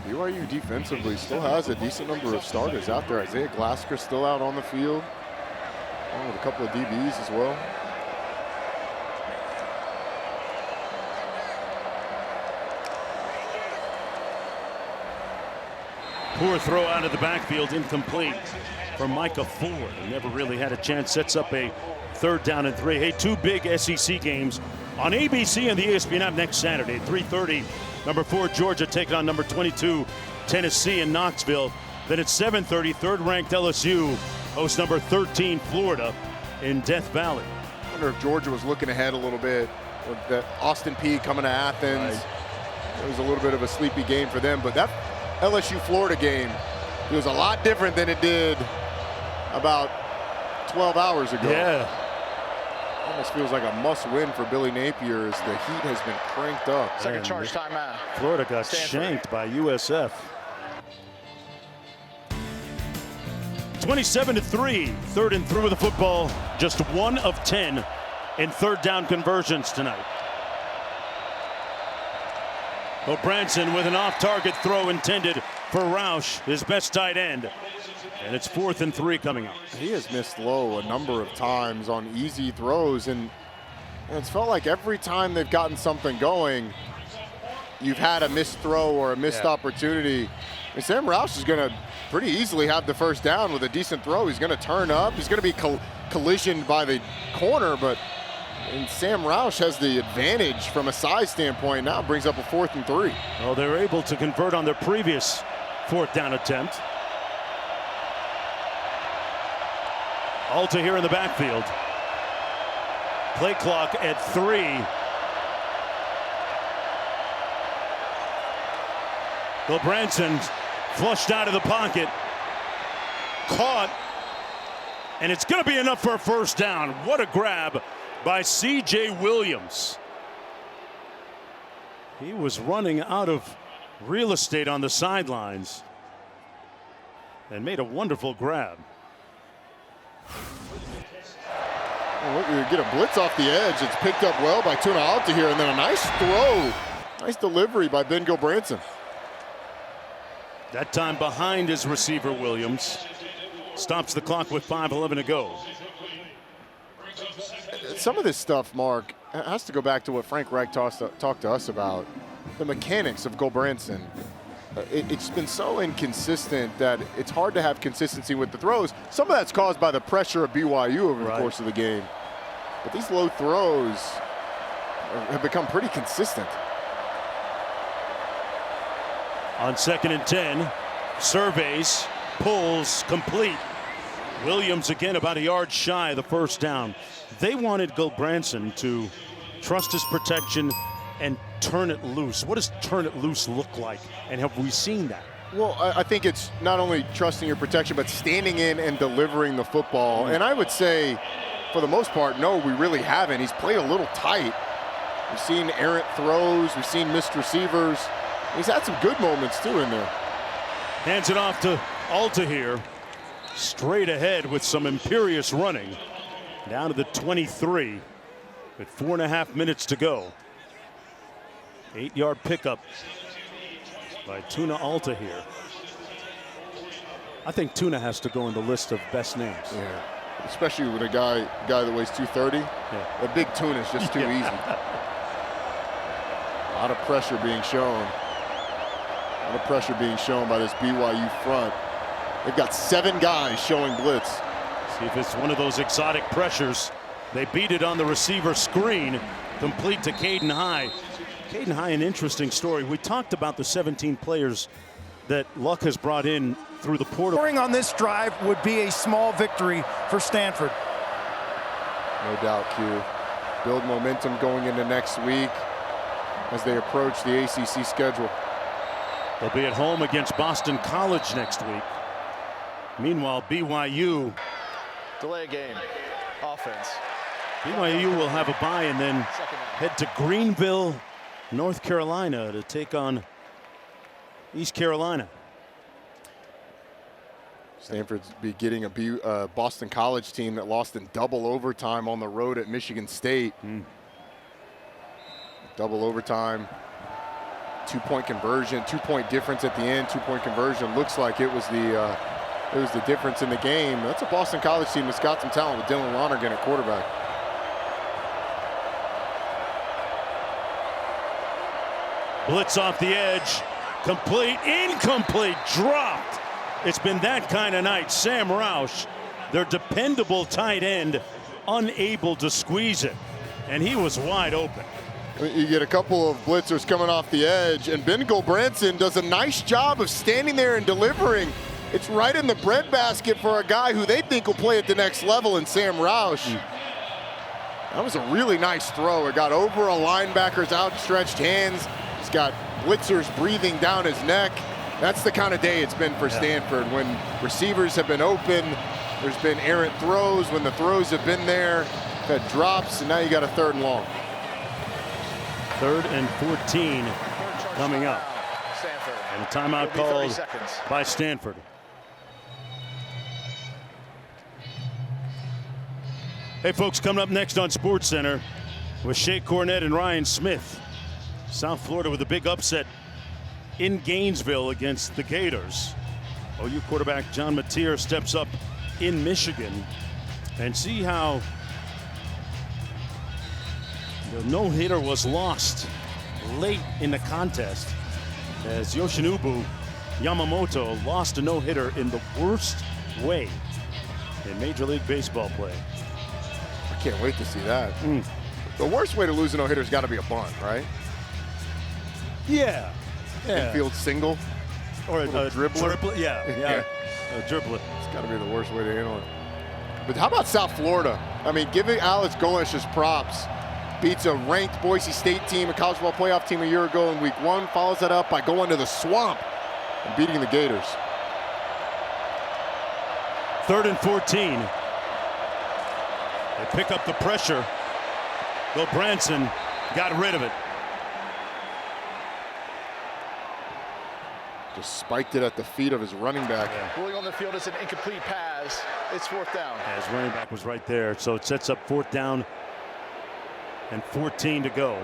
BYU defensively still has a decent number of starters out there. Isaiah Glasker still out on the field, along with a couple of DBs as well. Poor throw out of the backfield, incomplete for Micah Ford. He never really had a chance. Sets up a 3rd down and 3. Hey, 2 big SEC games on ABC and the ESPN app next Saturday. 3:30, number 4 Georgia taking on number 22 Tennessee in Knoxville. Then at 7:30, 3rd-ranked LSU hosts number 13 Florida in Death Valley. I wonder if Georgia was looking ahead a little bit with that Austin Peay coming to Athens. Right. It was a little bit of a sleepy game for them, but that LSU-Florida game, it was a lot different than it did about 12 hours ago. Yeah. Almost feels like a must-win for Billy Napier as the heat has been cranked up. Second charge timeout. Florida got Stanford shanked by USF. 27-3, 3rd and through with the football. Just 1 of 10 in 3rd down conversions tonight. Branson with an off-target throw intended for Roush, his best tight end. And it's 4th and 3 coming up. He has missed low a number of times on easy throws, and it's felt like every time they've gotten something going, you've had a missed throw or a missed opportunity. And Sam Roush is going to pretty easily have the first down with a decent throw. He's going to turn up. He's going to be collisioned by the corner, but Sam Roush has the advantage from a size standpoint. Now brings up a 4th and 3. Well, they were able to convert on their previous 4th down attempt. Alta here in the backfield. Play clock at 3. Bill Branson flushed out of the pocket. Caught. And it's going to be enough for a first down. What a grab by C.J. Williams. He was running out of real estate on the sidelines and made a wonderful grab. Well, look, you get a blitz off the edge. It's picked up well by Tuna Alta here, and then a nice throw. Nice delivery by Ben Gilbranson. That time behind his receiver, Williams. Stops the clock with 5:11 to go. Some of this stuff, Mark, has to go back to what Frank Reich talked to us about. The mechanics of Gilbranson. It's been so inconsistent that it's hard to have consistency with the throws. Some of that's caused by the pressure of BYU over the course of the game. But these low throws have become pretty consistent. On 2nd and 10, surveys, pulls, complete. Williams again about a yard shy of the first down. They wanted Gilbranson to trust his protection and turn it loose. What does turn it loose look like? And have we seen that? Well, I think it's not only trusting your protection, but standing in and delivering the football. And I would say, for the most part, no, we really haven't. He's played a little tight. We've seen errant throws. We've seen missed receivers. He's had some good moments, too, in there. Hands it off to Alta here. Straight ahead with some imperious running. Down to the 23 with 4.5 minutes to go. 8-yard pickup by Tuna Alta here. I think Tuna has to go in the list of best names. Yeah, especially with a guy that weighs 230. Yeah. The big Tuna is just too easy. A lot of pressure being shown. A lot of pressure being shown by this BYU front. They've got 7 guys showing blitz. See if it's one of those exotic pressures. They beat it on the receiver screen. Complete to Caden High. Caden High, an interesting story. We talked about the 17 players that Luck has brought in through the portal. Scoring on this drive would be a small victory for Stanford. No doubt, Q. Build momentum going into next week as they approach the ACC schedule. They'll be at home against Boston College next week. Meanwhile, BYU. Delay a game. Offense. BYU will have a bye and then head to Greenville, North Carolina to take on East Carolina. Stanford's be getting a Boston College team that lost in double overtime on the road at Michigan State. Double overtime, 2-point conversion, 2-point difference at the end, 2-point conversion. Looks like it was the difference in the game. That's a Boston College team that's got some talent with Dylan Lonergan at quarterback. Blitz off the edge, complete, incomplete, dropped. It's been that kind of night. Sam Roush, their dependable tight end, unable to squeeze it, and he was wide open. You get a couple of blitzers coming off the edge, and Ben Gilbranson does a nice job of standing there and delivering. It's right in the breadbasket for a guy who they think will play at the next level in Sam Roush. That was a really nice throw. It got over a linebacker's outstretched hands. He's got blitzers breathing down his neck. That's the kind of day it's been for Stanford, when receivers have been open, there's been errant throws, when the throws have been there, that drops, and now you got a 3rd and long. 3rd and 14 coming up. Stanford. And a timeout called by Stanford. Hey folks, coming up next on SportsCenter with Shea Cornett and Ryan Smith. South Florida with a big upset in Gainesville against the Gators. OU quarterback John Mateer steps up in Michigan, and see how the no-hitter was lost late in the contest as Yoshinobu Yamamoto lost a no-hitter in the worst way in Major League Baseball play. I can't wait to see that. The worst way to lose a no-hitter's got to be a bunt, right? Yeah. Infield single. Or a dribbler. Yeah. A dribbler. It's got to be the worst way to handle it. But how about South Florida? I mean, giving Alex Golesh his props. Beats a ranked Boise State team, a college ball playoff team a year ago in week 1. Follows that up by going to the swamp and beating the Gators. 3rd and 14. They pick up the pressure. Bill Branson got rid of it. Just spiked it at the feet of his running back. Ruling on the field is an incomplete pass. It's 4th down. His running back was right there, so it sets up 4th down and 14 to go.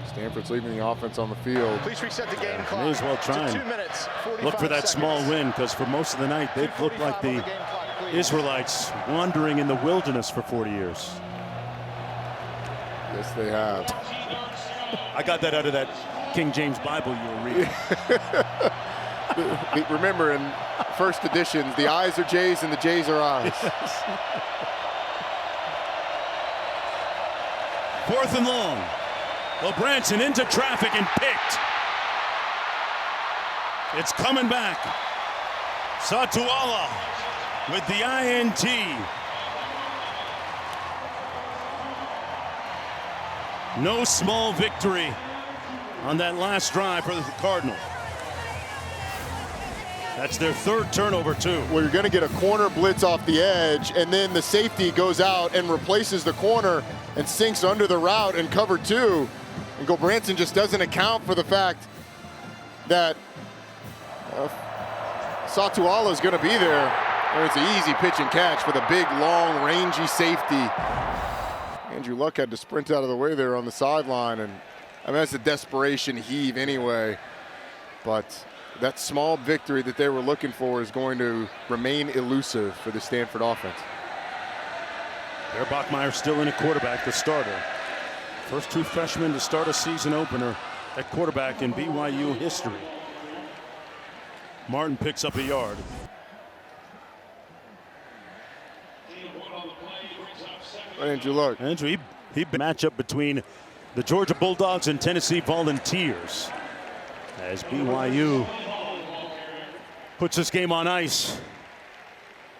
Stanford's leaving the offense on the field. Please reset the game clock. May as well try and 2 minutes, 45 look for that seconds. small win, because for most of the night they've looked like the Israelites wandering in the wilderness for 40 years. Yes, they have. I got that out of that King James Bible you were reading. Remember, in first editions, the I's are J's and the J's are I's. 4th and long. Well, Branson into traffic and picked. It's coming back. Satuala with the INT. No small victory on that last drive for the Cardinals. That's their 3rd turnover, too. Well, you're going to get a corner blitz off the edge, and then the safety goes out and replaces the corner and sinks under the route in cover 2. And Branson just doesn't account for the fact that Satuala is going to be there. And it's an easy pitch and catch for the big, long, rangy safety. Andrew Luck had to sprint out of the way there on the sideline, and I mean, that's a desperation heave anyway. But that small victory that they were looking for is going to remain elusive for the Stanford offense. Bear Bachmeier still in at quarterback, the starter. First 2 freshmen to start a season opener at quarterback in BYU history. Martin picks up a yard. Andrew Luck. Andrew, he matchup between the Georgia Bulldogs and Tennessee Volunteers as BYU puts this game on ice.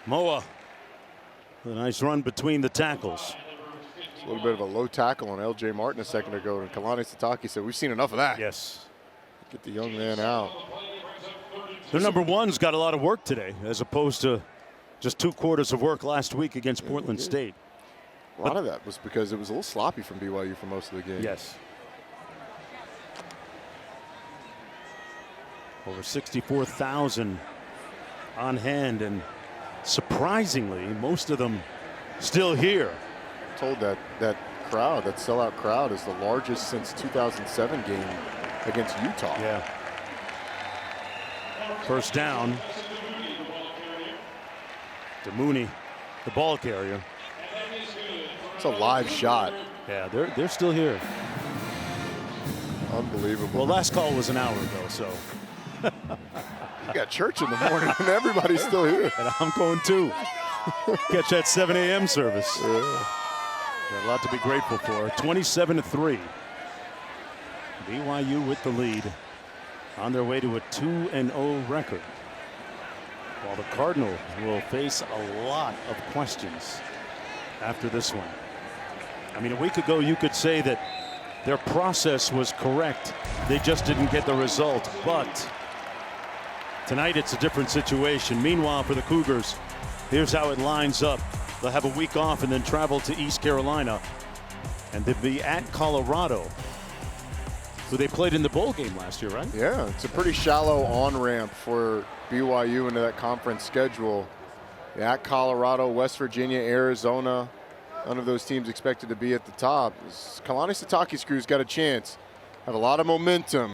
Moa with a nice run between the tackles. A little bit of a low tackle on L.J. Martin a second ago, and Kalani Sitake said, we've seen enough of that. Yes. Get the young man out. Their number 1's got a lot of work today, as opposed to just 2 quarters of work last week against Portland State. A lot of that was because it was a little sloppy from BYU for most of the game. Yes. Over 64,000 on hand, and surprisingly, most of them still here. Told that crowd, that sellout crowd, is the largest since 2007 game against Utah. Yeah. First down. To Mooney, the ball carrier. It's a live shot. Yeah, they're still here. Unbelievable. Well, last call was an hour ago, so. You got church in the morning and everybody's still here. And I'm going too. Catch that 7 a.m. service. Yeah. Got a lot to be grateful for. 27-3. BYU with the lead on their way to a 2-0 record. While the Cardinals will face a lot of questions after this one. I mean, a week ago you could say that their process was correct. They just didn't get the result. But tonight it's a different situation. Meanwhile, for the Cougars, here's how it lines up. They'll have a week off and then travel to East Carolina. And they'll be at Colorado, who they played in the bowl game last year, right? Yeah, it's a pretty shallow on-ramp for BYU into that conference schedule. At Colorado, West Virginia, Arizona, None of those teams expected to be at the top. Kalani Sitake's crew's got a chance. Have a lot of momentum.